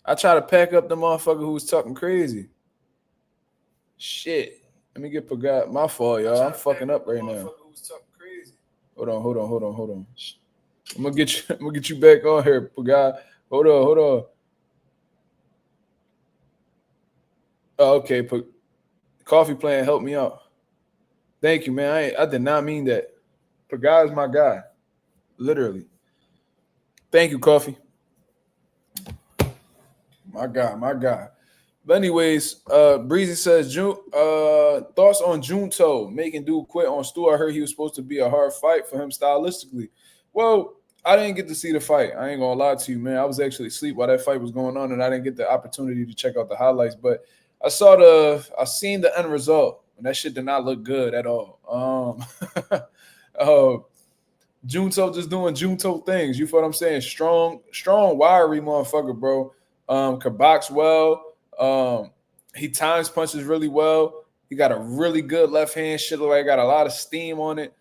I tried to pack up the motherfucker who was talking crazy. Shit. Let me get Pagai. My fault, y'all. I'm fucking up right now. Hold on. I'm gonna get you back on here, Pagai. Hold on. Oh, okay. Coffee Plan, help me out. Thank you, man. I did not mean that. Pagai is my guy. Literally. Thank you, Coffee. My guy. But anyways, Breezy says, thoughts on Junto making dude quit on Stu. I heard he was supposed to be a hard fight for him stylistically. Well, I didn't get to see the fight. I ain't gonna lie to you, man. I was actually asleep while that fight was going on, and I didn't get the opportunity to check out the highlights. But I seen the end result, and that shit did not look good at all. Junto just doing Junto things. You feel what I'm saying? Strong, wiry motherfucker, bro. Could box well. He times punches really well. He got a really good left hand. Shit look like got a lot of steam on it.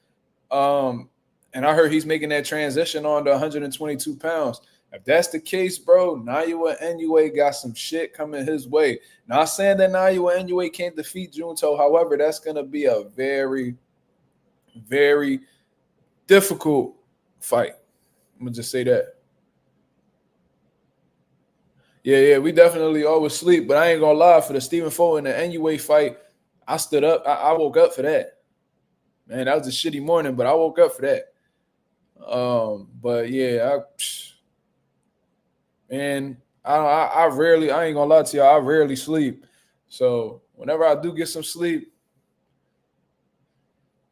And I heard he's making that transition on to 122 pounds. If that's the case, bro, Naoya Inoue got some shit coming his way. Not saying that Naoya Inoue can't defeat Junto. However, that's going to be a very, very difficult fight. I'm going to just say that. Yeah, we definitely always sleep, but I ain't going to lie. For the Stephen Fulton and the Inoue fight, I stood up. I woke up for that. Man, that was a shitty morning, but I woke up for that. But yeah, and I ain't gonna lie to y'all, I rarely sleep. So whenever I do get some sleep,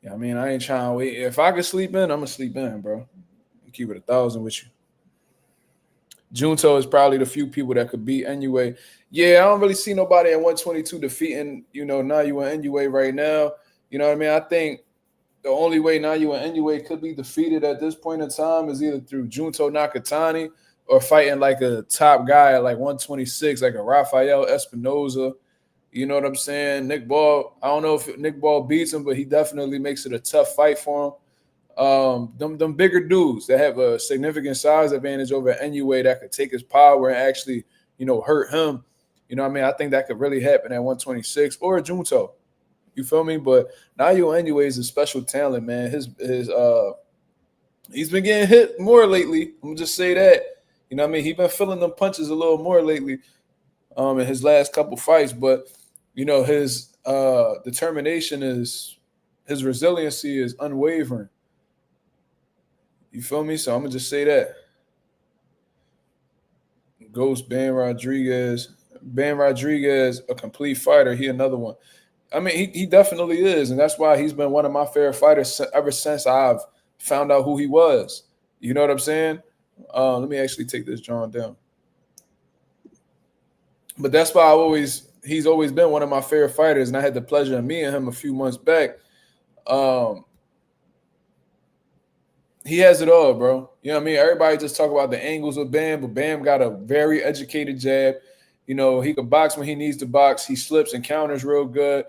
yeah, I mean, I ain't trying to wait. If I can sleep in, I'm gonna sleep in, bro. Keep it 1,000 with you. Junto is probably the few people that could beat anyway. Yeah, I don't really see nobody at 122 defeating, Nayu and Inoue right now. You know what I mean? I think the only way Nayu and Inoue could be defeated at this point in time is either through Junto Nakatani or fighting like a top guy at like 126, like a Rafael Espinoza. You know what I'm saying? Nick Ball, I don't know if Nick Ball beats him, but he definitely makes it a tough fight for him. Them bigger dudes that have a significant size advantage over Inoue that could take his power and actually, hurt him. You know what I mean? I think that could really happen at 126 or Junto. You feel me? But Nayu Inoue is a special talent, man. He's been getting hit more lately. I'm gonna just say that. You know what I mean? He's been feeling them punches a little more lately, in his last couple fights. But his determination his resiliency is unwavering. You feel me? So I'm gonna just say that. Ghost Ben Rodriguez. Ben Rodriguez, a complete fighter. He another one. I mean, he definitely is, and that's why he's been one of my favorite fighters ever since I've found out who he was. You know what I'm saying? Let me actually take this drawing down. But that's why he's always been one of my favorite fighters, and I had the pleasure of meeting him a few months back. He has it all, bro. You know what I mean? Everybody just talk about the angles of Bam, but Bam got a very educated jab. He can box when he needs to box. He slips and counters real good.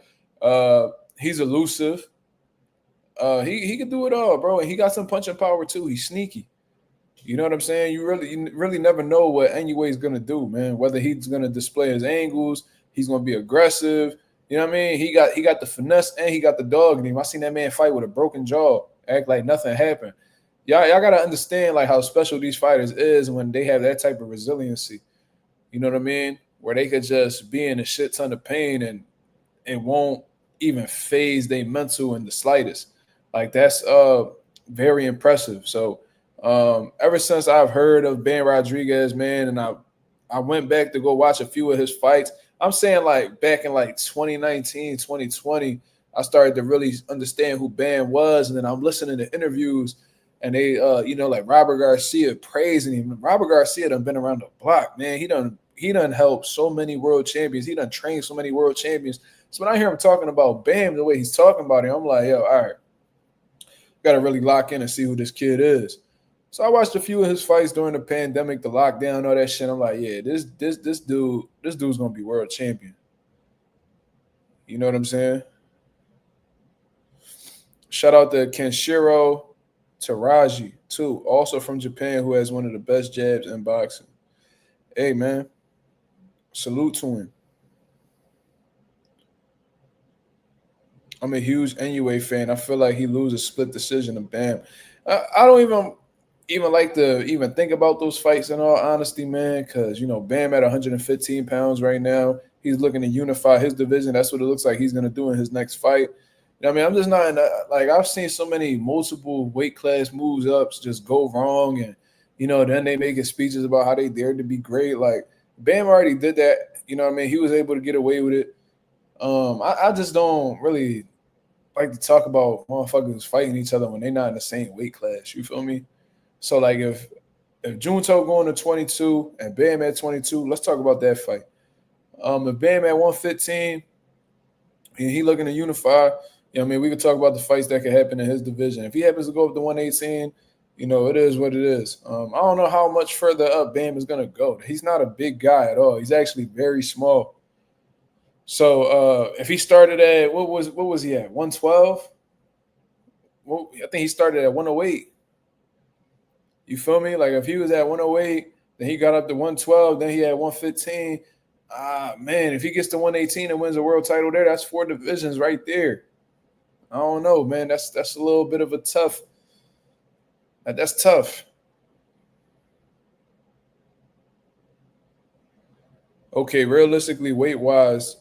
He's elusive. He can do it all, bro. And he got some punching power too. He's sneaky. You know what I'm saying? You really never know what Inoue is gonna do, man. Whether he's gonna display his angles, he's gonna be aggressive. You know what I mean? He got the finesse and he got the dog in him. I seen that man fight with a broken jaw, act like nothing happened. Y'all gotta understand like how special these fighters is when they have that type of resiliency. You know what I mean? Where they could just be in a shit ton of pain and it won't even phase their mental in the slightest. Like that's very impressive. So ever since I've heard of Ben Rodriguez, man, and I went back to go watch a few of his fights. I'm saying like back in like 2019, 2020, I started to really understand who Ben was, and then I'm listening to interviews, and they, like Robert Garcia praising him. Robert Garcia done been around the block, man. He done helped so many world champions. He done trained so many world champions. So when I hear him talking about Bam the way he's talking about him, I'm like, yo, all right, got to really lock in and see who this kid is. So I watched a few of his fights during the pandemic, the lockdown, all that shit. I'm like, yeah, this dude's gonna be world champion. You know what I'm saying? Shout out to Kenshiro Taraji too, also from Japan, who has one of the best jabs in boxing. Hey man, salute to him. I'm a huge Inoue fan. I feel like he loses split decision to Bam. I don't even like to even think about those fights in all honesty, man, because Bam at 115 pounds right now. He's looking to unify his division. That's what it looks like he's gonna do in his next fight. I mean, I'm just not in that, like I've seen so many multiple weight class moves ups just go wrong, and then they making speeches about how they dared to be great. Like Bam already did that. You know what I mean? He was able to get away with it. I just don't really like to talk about motherfuckers fighting each other when they're not in the same weight class. You feel me? So like if Junto going to 22 and Bam at 22, let's talk about that fight. If Bam at 115 and he looking to unify, we could talk about the fights that could happen in his division. If he happens to go up to 118, it is what it is. I don't know how much further up Bam is gonna go. He's not a big guy at all. He's actually very small. So if he started at what was he at 112? Well, I think he started at 108. You feel me? Like if he was at 108, then he got up to 112, then he had 115. Man, if he gets to 118 and wins a world title there, that's 4 divisions right there. I don't know, man. That's a little bit of a tough. That's tough. Okay, realistically, weight wise,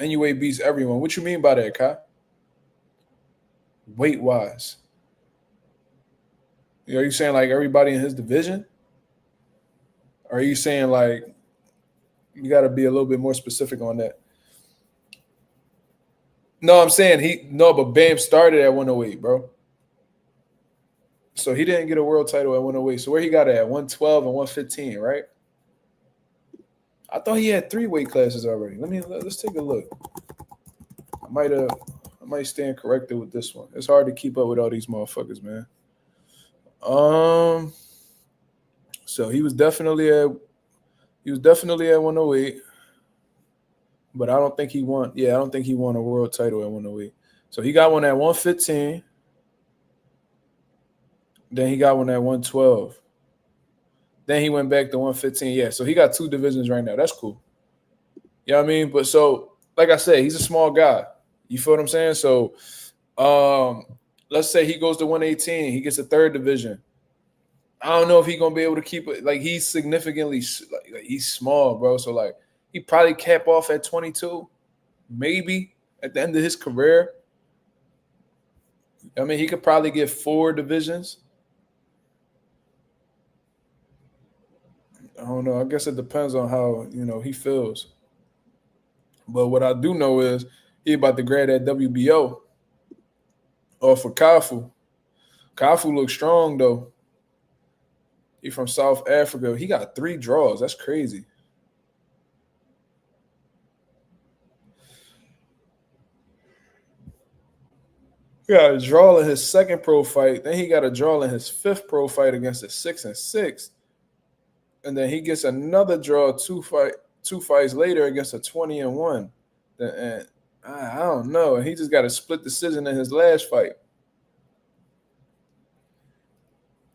Inoue beats everyone. What you mean by that, Kai? Weight wise, are you saying like everybody in his division? Or are you saying like you got to be a little bit more specific on that? No, I'm saying but Bam started at 108, bro. So he didn't get a world title at 108. So where he got it at 112 and 115, right? I thought he had 3 weight classes already. Let's take a look. I might stand corrected with this one. It's hard to keep up with all these motherfuckers, man. So he was definitely at 108, but I don't think he won. Yeah, I don't think he won a world title at 108. So he got one at 115. Then he got one at 112. Then he went back to 115. Yeah, so he got 2 divisions right now. That's cool. You know what I mean? But so, like I said, he's a small guy. You feel what I'm saying? So, let's say he goes to 118. He gets a 3rd division. I don't know if he's gonna be able to keep it. Like he's significantly, like he's small, bro. So like he probably cap off at 22, maybe at the end of his career. I mean, he could probably get 4 divisions. I don't know. I guess it depends on how he feels. But what I do know is he about to grab that WBO or for Kafu. Kafu looks strong though. He from South Africa. He got 3 draws. That's crazy. He got a draw in his 2nd pro fight. Then he got a draw in his 5th pro fight against a 6-6. And then he gets another draw 2 fights later against a 20-1. And I don't know. And he just got a split decision in his last fight.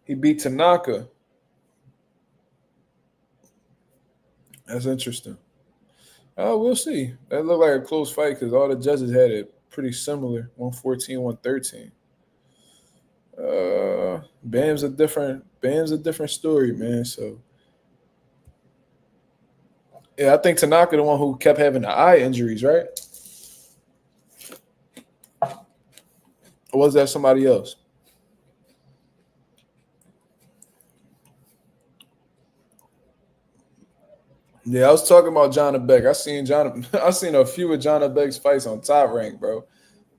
He beat Tanaka. That's interesting. Oh, we'll see. That looked like a close fight because all the judges had it pretty similar, 114, 113. Bam's a different story, man. So yeah, I think Tanaka the one who kept having the eye injuries, right? Or was that somebody else? Yeah, I was talking about John Beck. I seen a few of John Beck's fights on Top Rank, bro.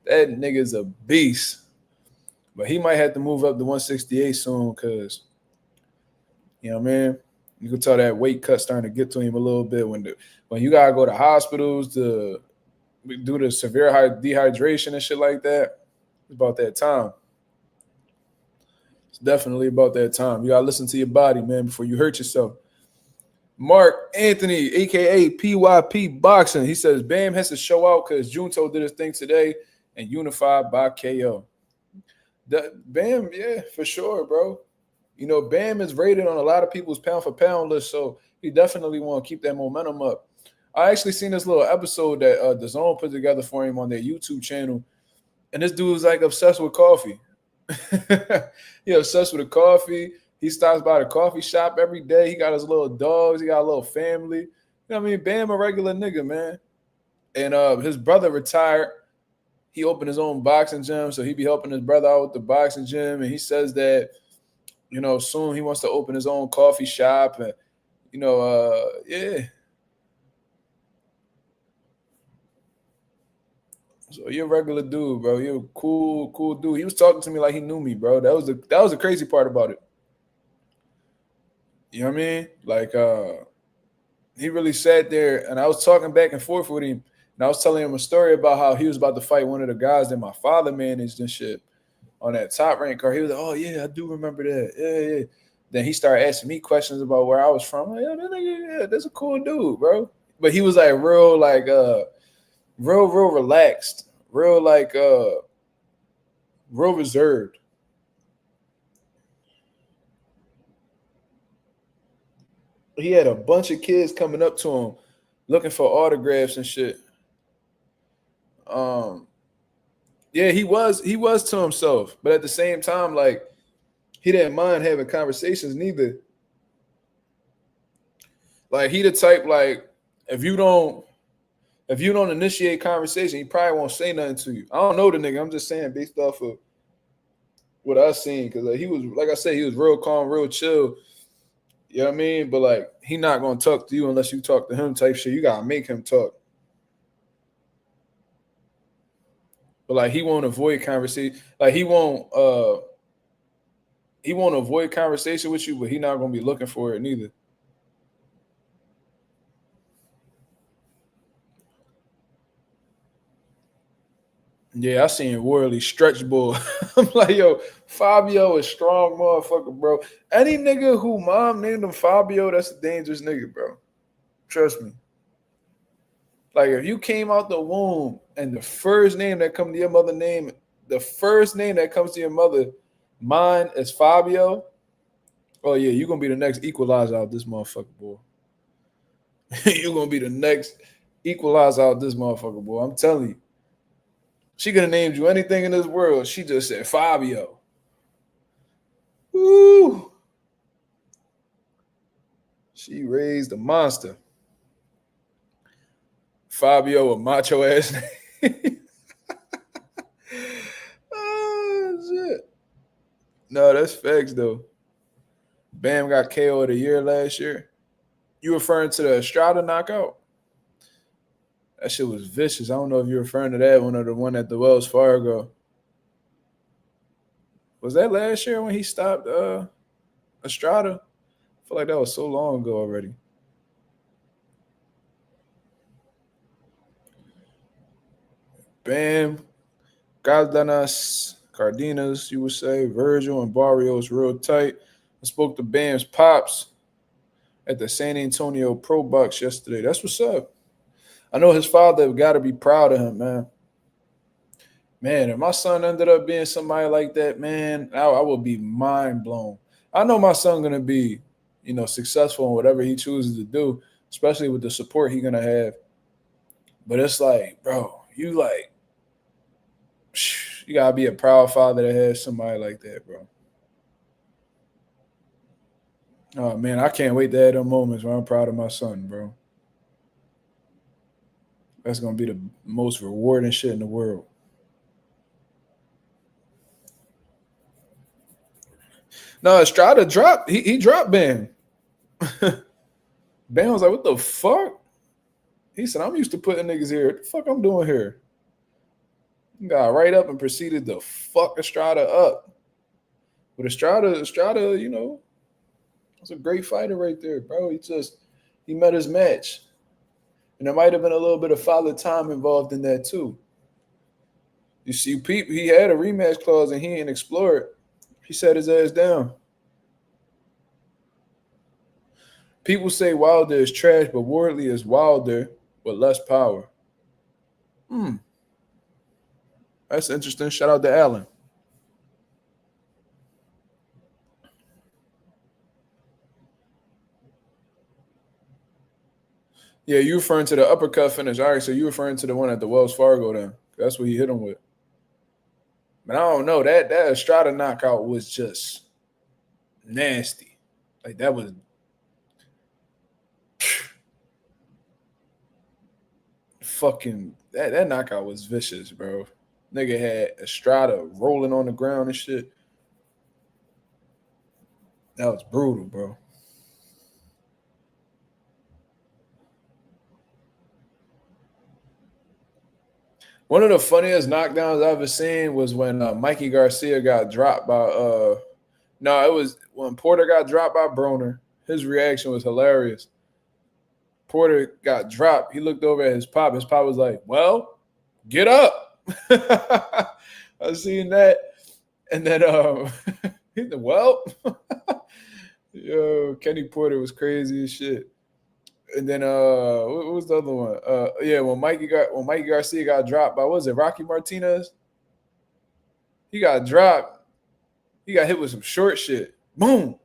That nigga's a beast. But he might have to move up to 168 soon because, man, you can tell that weight cut starting to get to him a little bit when you gotta go to hospitals to do the severe dehydration and shit like that. It's about that time. It's definitely about that time. You gotta listen to your body, man, before you hurt yourself. Mark Anthony, aka PYP Boxing, he says Bam has to show out because Junto did his thing today and unified by KO. Bam, yeah, for sure, bro. Bam is rated on a lot of people's pound for pound list, so he definitely want to keep that momentum up. I actually seen this little episode that DAZN put together for him on their YouTube channel, and this dude's like obsessed with coffee. He obsessed with the coffee. He stops by the coffee shop every day. He got his little dogs. He got a little family. You know what I mean? Bam, a regular nigga, man. And his brother retired. He opened his own boxing gym, so he be helping his brother out with the boxing gym. And he says that, soon he wants to open his own coffee shop. And, yeah. So you're a regular dude, bro. You're a cool dude. He was talking to me like he knew me, bro. That was the crazy part about it. You know what I mean? Like, he really sat there, and I was talking back and forth with him, and I was telling him a story about how he was about to fight one of the guys that my father managed and shit on that Top Rank card. He was like, oh, yeah, I do remember that. Yeah. Then he started asking me questions about where I was from. I'm like, that nigga, yeah, that's a cool dude, bro. But he was like real relaxed, real reserved. He had a bunch of kids coming up to him looking for autographs and shit. Yeah, he was to himself, but at the same time, like, he didn't mind having conversations neither. Like, he the type, like, if you don't initiate conversation, he probably won't say nothing to you. I don't know the nigga. I'm just saying based off of what I seen, because he was, like I said, he was real calm, real chill. You know what I mean? But like, he not gonna talk to you unless you talk to him type shit. You gotta make him talk. But like, he won't avoid conversation. Like, he won't avoid conversation with you, but he not gonna be looking for it neither. Yeah, I seen Worley stretch bull. I'm like, yo, Fabio is strong motherfucker, bro. Any nigga who mom named him Fabio, that's a dangerous nigga, bro. Trust me. Like, if you came out the womb and the first name that comes to your mother name, the first name that comes to your mother, mine is Fabio. Oh yeah, you're gonna be the next equalizer out this motherfucker, boy. You're gonna be the next equalizer out this motherfucker, boy. I'm telling you. She could have named you anything in this world. She just said Fabio. Woo! She raised a monster. Fabio, a macho ass name. Oh, shit. No, that's facts, though. Bam got KO of the year last year. You referring to the Estrada knockout? That shit was vicious. I don't know if you're referring to that one or the one at the Wells Fargo. Was that last year when he stopped Estrada? I feel like that was so long ago already. Bam, Cardenas, you would say. Virgil and Barrios real tight. I spoke to Bam's pops at the San Antonio Pro Box yesterday. That's what's up. I know his father got to be proud of him, man. Man, if my son ended up being somebody like that, man, I would be mind blown. I know my son going to be, successful in whatever he chooses to do, especially with the support he's going to have. But it's like, bro, you got to be a proud father to have somebody like that, bro. Oh, man, I can't wait to have them moments where I'm proud of my son, bro. That's going to be the most rewarding shit in the world. No, Estrada dropped. He dropped Bam. Bam was like, what the fuck? He said, I'm used to putting niggas here. What the fuck I'm doing here? He got right up and proceeded to fuck Estrada up. But Estrada, was a great fighter right there, bro. He met his match. And there might have been a little bit of father time involved in that too. You see, he had a rematch clause and he didn't explore it. He sat his ass down. People say Wilder is trash, but Wardley is Wilder with less power. That's interesting. Shout out to Allen. Yeah, you referring to the uppercut finish. All right, so you referring to the one at the Wells Fargo then. That's what he hit him with. But I don't know. That Estrada knockout was just nasty. Like, that was fucking that knockout was vicious, bro. Nigga had Estrada rolling on the ground and shit. That was brutal, bro. One of the funniest knockdowns I've ever seen was when Mikey Garcia got dropped by it was when Porter got dropped by Broner. His reaction was hilarious. Porter got dropped. He looked over at his pop. His pop was like, well, get up. I seen that. And then he said, well, yo, Kenny Porter was crazy as shit. And then what was the other one? When Mikey Garcia got dropped by, what was it, Rocky Martinez? He got dropped. He got hit with some short shit. Boom.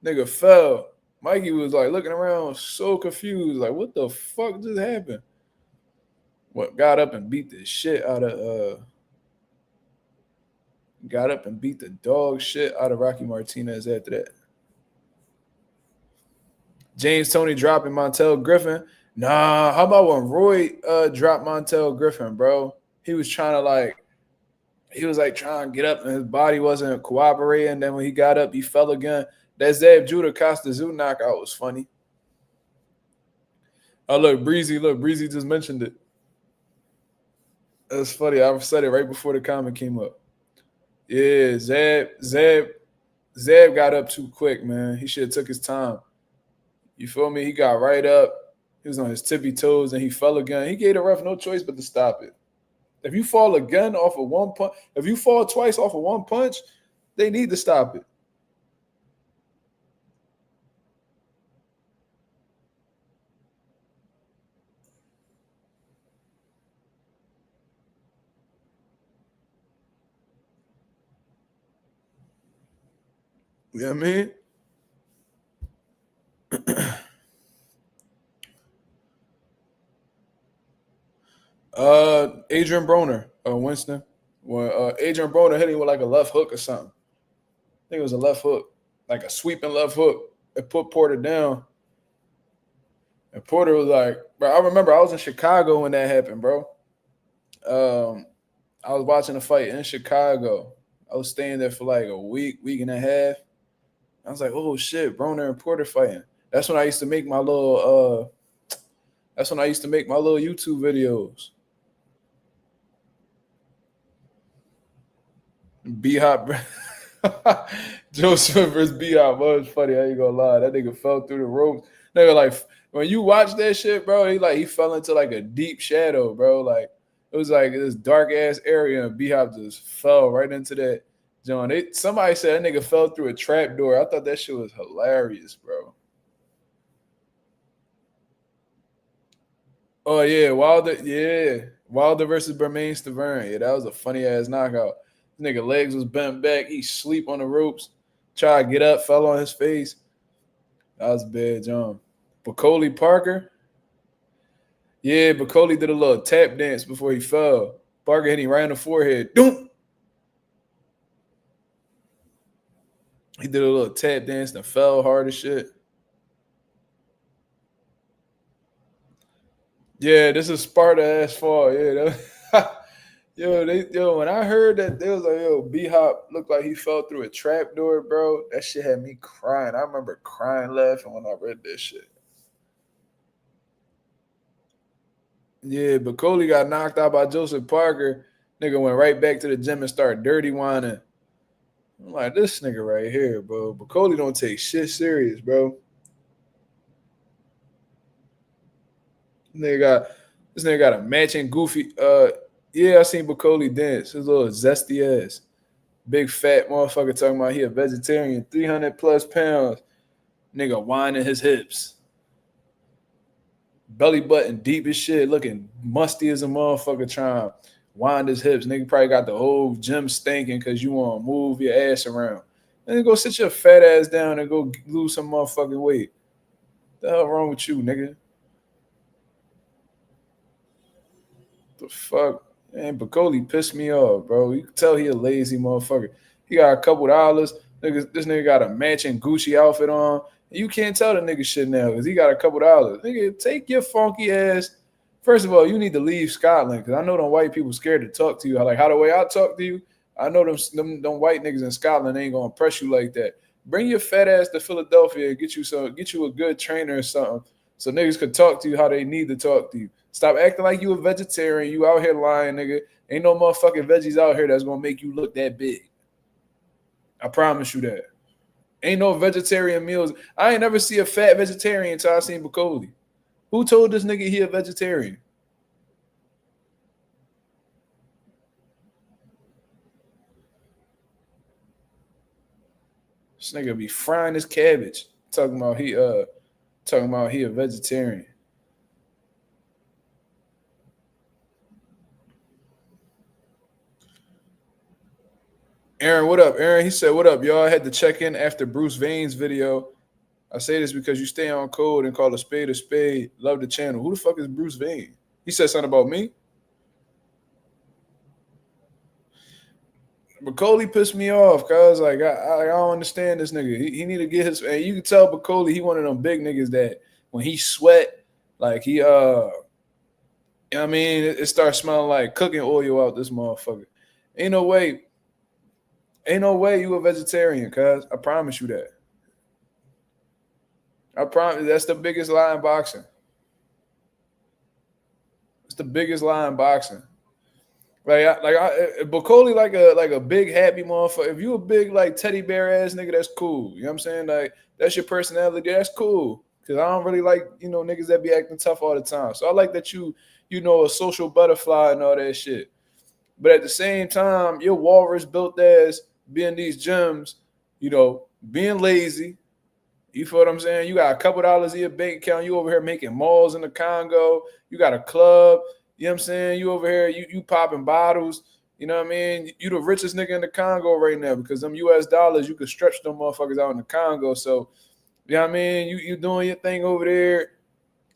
Nigga fell. Mikey was like looking around so confused, like, what the fuck just happened? What got up and beat the shit out of got up and beat the dog shit out of Rocky Martinez after that. James Toney dropping Montel Griffin. Nah, how about when Roy dropped Montel Griffin, bro? He was trying to trying to get up and his body wasn't cooperating. Then when he got up, he fell again. That Zab Judah Costa Zoo knockout was funny. Oh, look, Breezy just mentioned it. That's funny. I said it right before the comment came up. Yeah, Zab got up too quick, man. He should have took his time. You feel me? He got right up. He was on his tippy toes and he fell again. He gave the ref no choice but to stop it. If you fall again off of one punch, if you fall twice off of one punch, they need to stop it. You know what I mean? Adrian Broner, Winston. Well, Adrian Broner hit him with like a left hook or something. I think it was a left hook, like a sweeping left hook. It put Porter down. And Porter was like, bro, I remember I was in Chicago when that happened, bro. I was watching the fight in Chicago. I was staying there for like a week and a half. I was like, oh shit, Broner and Porter fighting. That's when I used to make my little YouTube videos. B-Hop. Joseph versus B-Hop was funny. I ain't gonna lie. That nigga fell through the ropes. Nigga, like, when you watch that shit, bro, he fell into like a deep shadow, bro. Like, it was like this dark ass area, and B-Hop just fell right into that. John, somebody said that nigga fell through a trap door. I thought that shit was hilarious, bro. Oh yeah, Wilder versus Bermain Stavern. Yeah, that was a funny ass knockout. This nigga legs was bent back. He sleep on the ropes. Tried to get up, fell on his face. That was bad, John. Bacoli Parker. Yeah, Bacoli did a little tap dance before he fell. Parker hit him right in the forehead. Doom. He did a little tap dance and fell hard as shit. Yeah, this is Sparta ass fall. Yeah, when I heard that they was like, B-Hop looked like he fell through a trap door, bro. That shit had me crying. I remember crying, laughing when I read that shit. Yeah, but Coley got knocked out by Joseph Parker. Nigga went right back to the gym and started dirty whining. I'm like, this nigga right here, bro. But Coley don't take shit serious, bro. This nigga got a matching goofy. Yeah, I seen Bacoli dance. His little zesty ass. Big fat motherfucker talking about he a vegetarian, 300 plus pounds. Nigga whining his hips. Belly button deep as shit, looking musty as a motherfucker trying to wind his hips. Nigga probably got the whole gym stinking because you want to move your ass around. Then go sit your fat ass down and go lose some motherfucking weight. The hell wrong with you, nigga? The fuck? Man, Bacoli pissed me off, bro. You can tell he a lazy motherfucker. He got a couple dollars. This nigga got a matching Gucci outfit on. You can't tell the nigga shit now because he got a couple dollars. Nigga, take your funky ass. First of all, you need to leave Scotland because I know them white people scared to talk to you. Like how the way I talk to you, I know them white niggas in Scotland ain't gonna press you like that. Bring your fat ass to Philadelphia and get you a good trainer or something so niggas could talk to you how they need to talk to you. Stop acting like you a vegetarian. You out here lying, nigga. Ain't no motherfucking veggies out here that's gonna make you look that big. I promise you that. Ain't no vegetarian meals. I ain't never see a fat vegetarian until I seen Bacoli. Who told this nigga he a vegetarian? This nigga be frying his cabbage, talking about he a vegetarian. Aaron, what up? Aaron, he said, what up, y'all? I had to check in after Bruce Vane's video. I say this because you stay on code and call a spade a spade. Love the channel. Who the fuck is Bruce Vane? He said something about me? Bacoli pissed me off, cuz like I don't understand this nigga. He need to get his, and you can tell Bacoli he one of them big niggas that when he sweat, like he I mean, it starts smelling like cooking oil out this motherfucker. Ain't no way you a vegetarian, cuz I promise you that. I promise that's the biggest lie in boxing. It's the biggest lie in boxing. Bacoli like a big happy motherfucker. If you a big like teddy bear ass nigga, that's cool. You know what I'm saying? Like that's your personality. That's cool. Cause I don't really like niggas that be acting tough all the time. So I like that you a social butterfly and all that shit. But at the same time, your walrus built ass being these gyms, being lazy. You feel what I'm saying? You got a couple dollars in your bank account. You over here making malls in the Congo. You got a club. You know what I'm saying? You over here, you popping bottles. You know what I mean? You the richest nigga in the Congo right now because them US dollars, you could stretch them motherfuckers out in the Congo. So, you know what I mean? You doing your thing over there.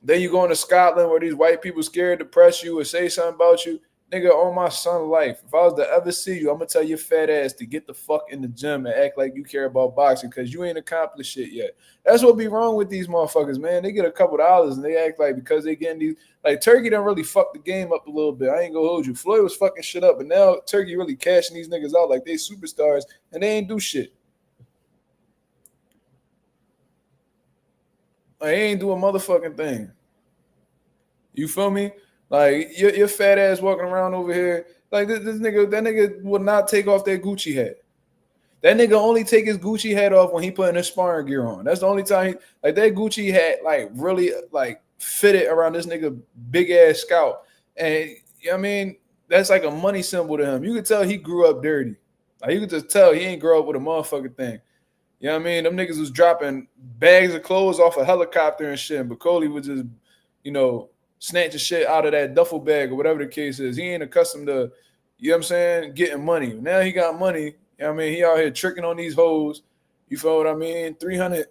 Then you going to Scotland where these white people scared to press you or say something about you. Nigga, on my son's life, if I was to ever see you, I'm going to tell your fat ass to get the fuck in the gym and act like you care about boxing because you ain't accomplished shit yet. That's what be wrong with these motherfuckers, man. They get a couple dollars and they act like because they getting these – like Turkey done really fucked the game up a little bit. I ain't going to hold you. Floyd was fucking shit up, but now Turkey really cashing these niggas out like they superstars and they ain't do shit. Like, they ain't do a motherfucking thing. You feel me? Like your fat ass walking around over here, like this nigga, that nigga will not take off that Gucci hat. That nigga only take his Gucci hat off when he putting his sparring gear on. That's the only time that Gucci hat like really like fitted around this nigga big ass scalp. And I mean, that's like a money symbol to him. You could tell he grew up dirty. Like you could just tell he ain't grow up with a motherfucking thing. You know what I mean? Them niggas was dropping bags of clothes off a helicopter and shit. But Coley was just, snatching shit out of that duffel bag or whatever the case is. He ain't accustomed to, you know what I'm saying, getting money. Now he got money. You know what I mean? He out here tricking on these hoes. You feel what I mean? 300,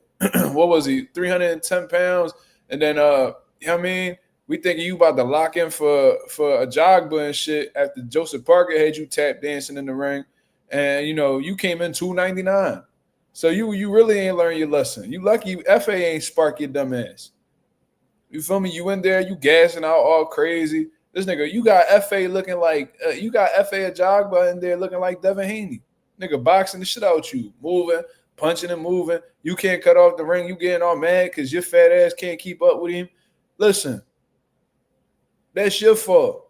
what was he? 310 pounds. And then, you know what I mean? We thinking you about to lock in for a jogba and shit after Joseph Parker had you tap dancing in the ring. And, you came in 299. So you really ain't learned your lesson. You lucky FA ain't spark your dumb ass. You feel me? You in there, you gassing out all crazy. This nigga, you got FA looking like you got FA a jogba in there looking like Devin Haney. Nigga boxing the shit out you, moving, punching and moving. You can't cut off the ring. You getting all mad because your fat ass can't keep up with him. Listen, that's your fault.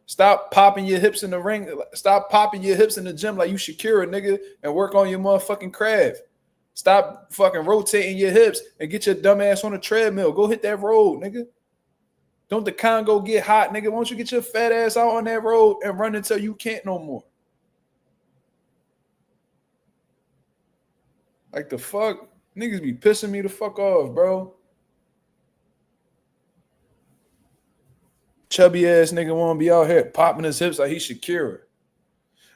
Stop popping your hips in the ring. Stop popping your hips in the gym like you Shakira, nigga, and work on your motherfucking craft. Stop fucking rotating your hips and get your dumb ass on a treadmill. Go hit that road, nigga. Don't the Congo get hot, nigga? Why don't you get your fat ass out on that road and run until you can't no more? Like the fuck? Niggas be pissing me the fuck off, bro. Chubby ass nigga want to be out here popping his hips like he Shakira.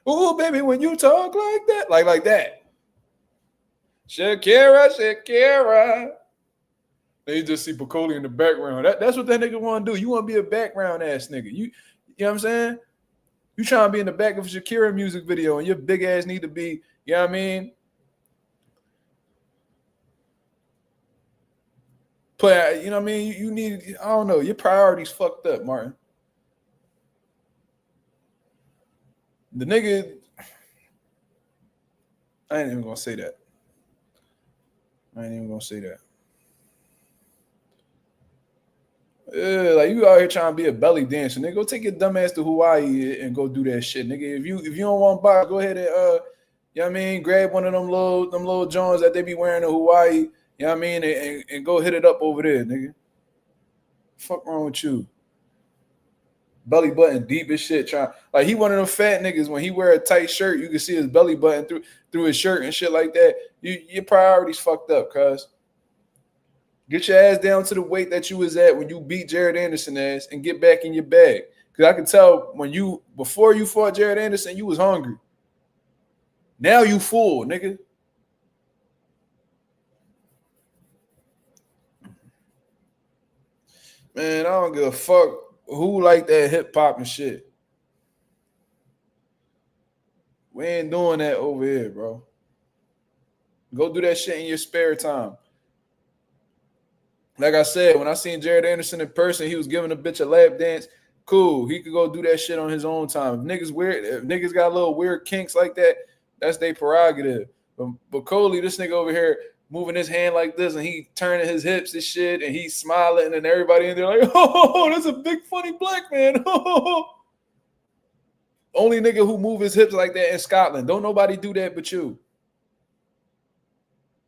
Ooh, baby, when you talk like that, like that. Shakira. Then you just see Bacoli in the background. That's what that nigga want to do. You want to be a background ass nigga. You know what I'm saying? You trying to be in the back of a Shakira music video and your big ass need to be, you know what I mean? But, you know what I mean? You need, I don't know, your priorities fucked up, Martin. The nigga, I ain't even going to say that. Like you out here trying to be a belly dancer, nigga. Go take your dumb ass to Hawaii and go do that shit, nigga. If you don't want to box, go ahead and you know what I mean, grab one of them little Johns that they be wearing in Hawaii, you know what I mean, and go hit it up over there, nigga. Fuck wrong with you? Belly button deep as shit. Like he one of them fat niggas. When he wear a tight shirt, you can see his belly button through his shirt and shit like that. Your priorities fucked up, cuz. Get your ass down to the weight that you was at when you beat Jared Anderson ass and get back in your bag. Because I can tell before you fought Jared Anderson, you was hungry. Now you full, nigga. Man, I don't give a fuck who like that hip hop and shit. We ain't doing that over here, bro. Go do that shit in your spare time. Like I said, when I seen Jared Anderson in person, he was giving a bitch a lap dance. Cool. He could go do that shit on his own time. If niggas got little weird kinks like that, that's their prerogative. But Coley, this nigga over here moving his hand like this, and he turning his hips and shit, and he's smiling, and everybody in there like, oh, that's a big funny black man. Only nigga who move his hips like that in Scotland. Don't nobody do that but you.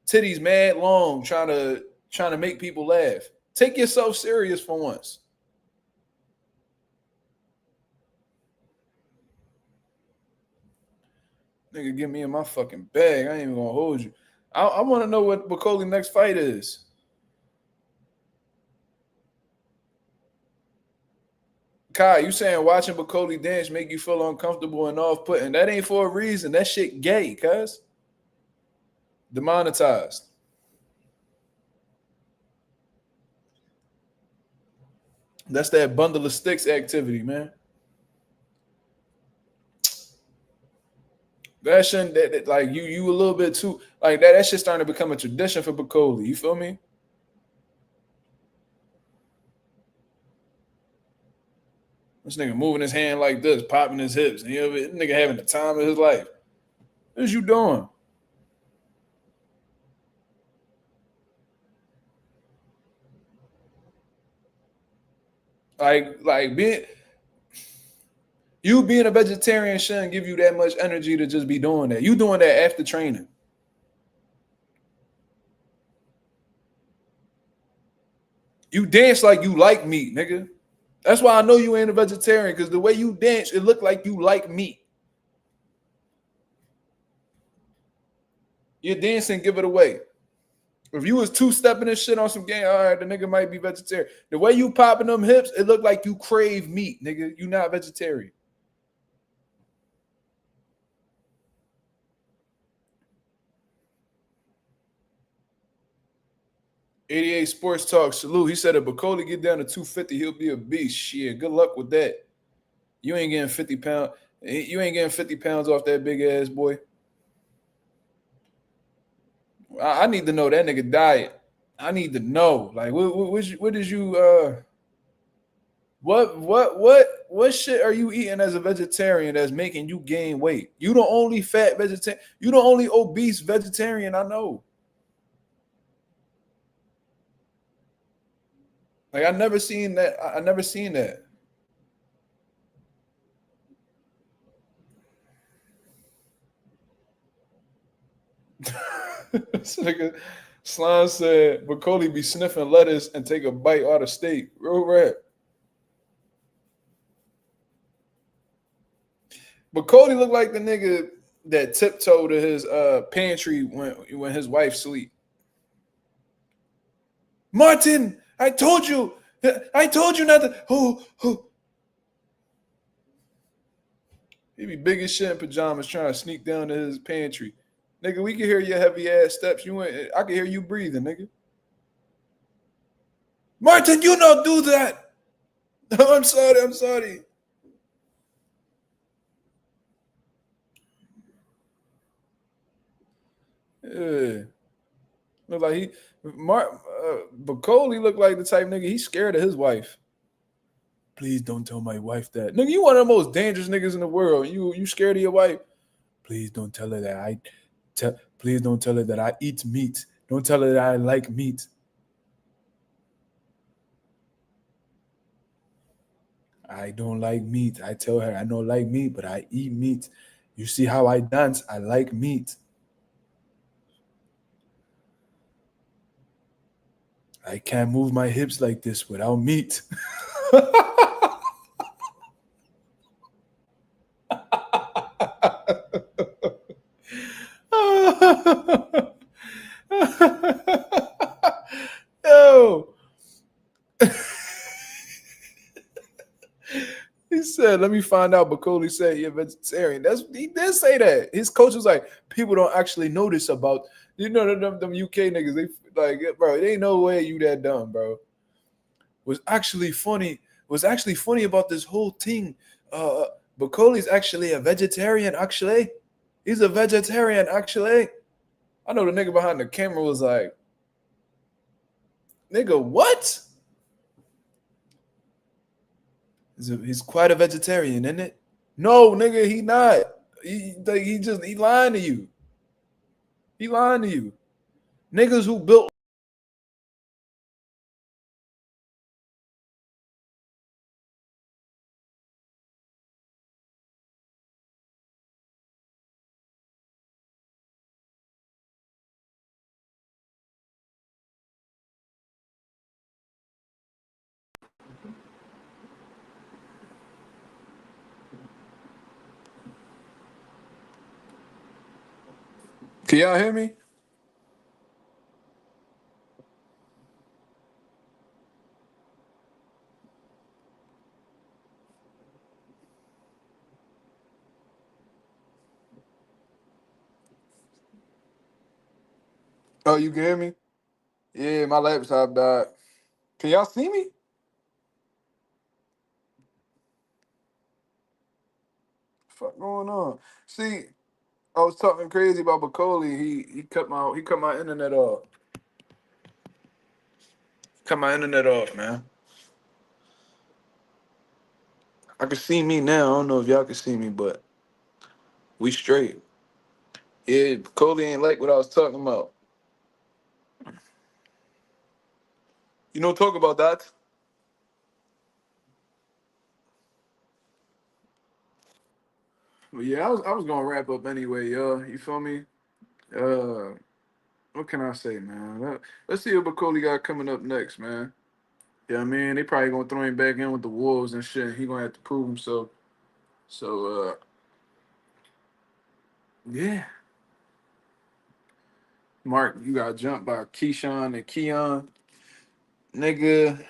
Titties mad long, trying to make people laugh. Take yourself serious for once. Nigga, get me in my fucking bag. I ain't even gonna hold you. I want to know what Bakoli's next fight is. Kai, you saying watching Bakoli dance make you feel uncomfortable and off-putting? That ain't for a reason. That shit gay, cuz. Demonetized. That's that bundle of sticks activity, man. That shouldn't like you a little bit too like that. That shit's starting to become a tradition for Bakoli. You feel me? This nigga moving his hand like this, popping his hips. You know, this nigga having the time of his life. What is you doing? Like being a vegetarian shouldn't give you that much energy to just be doing that. You doing that after training. You dance like you like meat, nigga. That's why I know you ain't a vegetarian, because the way you dance, it looked like you like meat. Your dancing, give it away. If you was two-stepping this shit on some game, all right, the nigga might be vegetarian. The way you popping them hips, it looked like you crave meat, nigga. You not vegetarian. '88 Sports Talk, salute. He said if Bakoli get down to 250, he'll be a beast. Shit, good luck with that. You ain't getting 50 pounds. You ain't getting 50 pounds off that big ass boy. I need to know that nigga diet. I need to know. Like, what did you what shit are you eating as a vegetarian that's making you gain weight? You the only fat vegetarian. You the only obese vegetarian I know. Like, I never seen that. I never seen that. This nigga Slime said Bakoli be sniffing lettuce and take a bite out of steak. Real rap. Bakoli looked like the nigga that tiptoed to his pantry when his wife sleep. Martin, I told you not to. He be big as shit in pajamas trying to sneak down to his pantry. Nigga, we can hear your heavy ass steps. I can hear you breathing, nigga. Martin, you don't do that. I'm sorry. Yeah. Look like Bakoli looked like the type nigga, he's scared of his wife. Please don't tell my wife that. Nigga, you one of the most dangerous niggas in the world. You scared of your wife? Please don't tell her that please don't tell her that I eat meat. Don't tell her that I like meat. I don't like meat. I tell her I don't like meat, but I eat meat. You see how I dance? I like meat. I can't move my hips like this without meat. Yo. He said, let me find out. Bakoli said you're vegetarian. He did say that. His coach was like, people don't actually notice about, them UK niggas. They like, bro, there ain't no way you that dumb, bro. Was actually funny about this whole thing. Bakoli's actually a vegetarian, actually. He's a vegetarian, actually. I know the nigga behind the camera was like, nigga, what? He's quite a vegetarian, isn't it? No, nigga, he not. He lying to you. He lying to you. Niggas who built. Can y'all hear me? Oh, you can hear me? Yeah, my laptop died. Can y'all see me? Fuck going on? See, I was talking crazy about Bacoli. He cut my internet off. Cut my internet off, man. I can see me now. I don't know if y'all can see me, but we straight. Yeah, Bacoli ain't like what I was talking about. You know, talk about that. But yeah, I was gonna wrap up anyway, yo. You feel me? Uh, what can I say, man? Let's see what Bacoli got coming up next, man. Yeah, I mean, they probably gonna throw him back in with the Wolves and shit. He gonna have to prove himself. So, yeah, Mark, you got jumped by Keyshawn and Keon, nigga.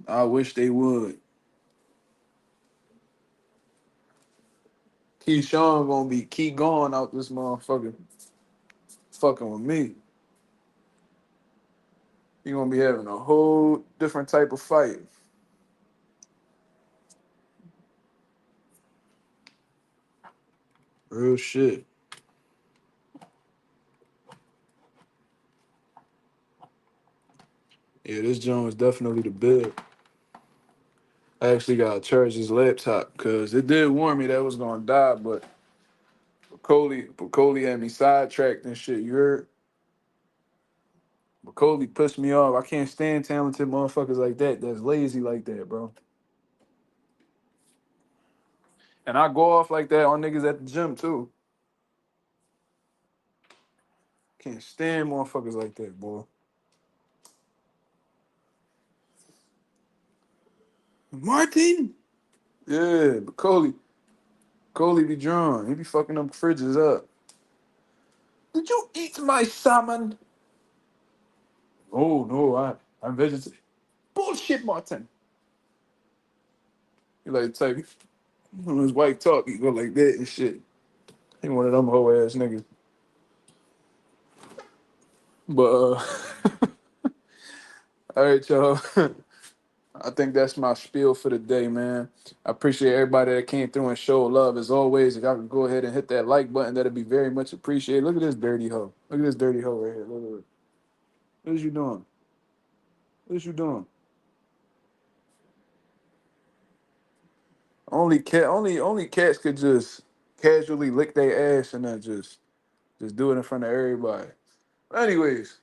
I wish they would. Keyshawn gonna be keep going out this motherfucker, fucking with me. He gonna be having a whole different type of fight. Real shit. Yeah, this joint was definitely the build. I actually gotta charge this laptop because it did warn me that it was gonna die, but Bacoli had me sidetracked and shit. You heard? Bacoli pissed me off. I can't stand talented motherfuckers like that. That's lazy like that, bro. And I go off like that on niggas at the gym too. Can't stand motherfuckers like that, boy. Martin. Yeah, Bacoli be drawn. He be fucking them fridges up. Did you eat my salmon? Oh no, I'm vegetarian. Bullshit, Martin. He like the type when his wife talk, he go like that and shit. He one of them hoe ass niggas. But all right, y'all. I think that's my spiel for the day, man. I appreciate everybody that came through and showed love as always. If y'all can go ahead and hit that like button, that'd be very much appreciated. Look at this dirty hoe. Look at this dirty hoe right here. Look. What is you doing? What is you doing? Only cats could just casually lick their ass and then just do it in front of everybody. But anyways,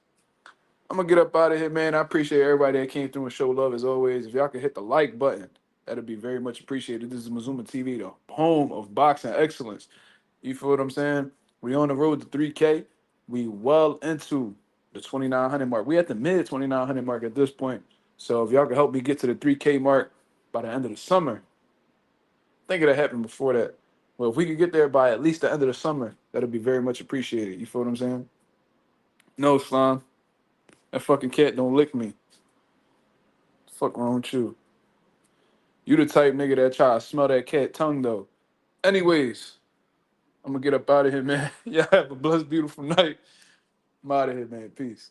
I'm gonna get up out of here, man. I appreciate everybody that came through and showed love as always. If y'all could hit the like button, that'd be very much appreciated. This is Mazuma TV, the home of boxing excellence. You feel what I'm saying? We on the road to 3K. We well into the 2,900 mark. We at the mid 2,900 mark at this point. So if y'all can help me get to the 3K mark by the end of the summer, I think it'll happen before that. Well, if we could get there by at least the end of the summer, that'd be very much appreciated. You feel what I'm saying? No, Slime. That fucking cat don't lick me. Fuck wrong with you? You the type nigga that try to smell that cat tongue though. Anyways, I'm gonna get up out of here, man. Y'all have a blessed, beautiful night. I'm out of here, man. Peace.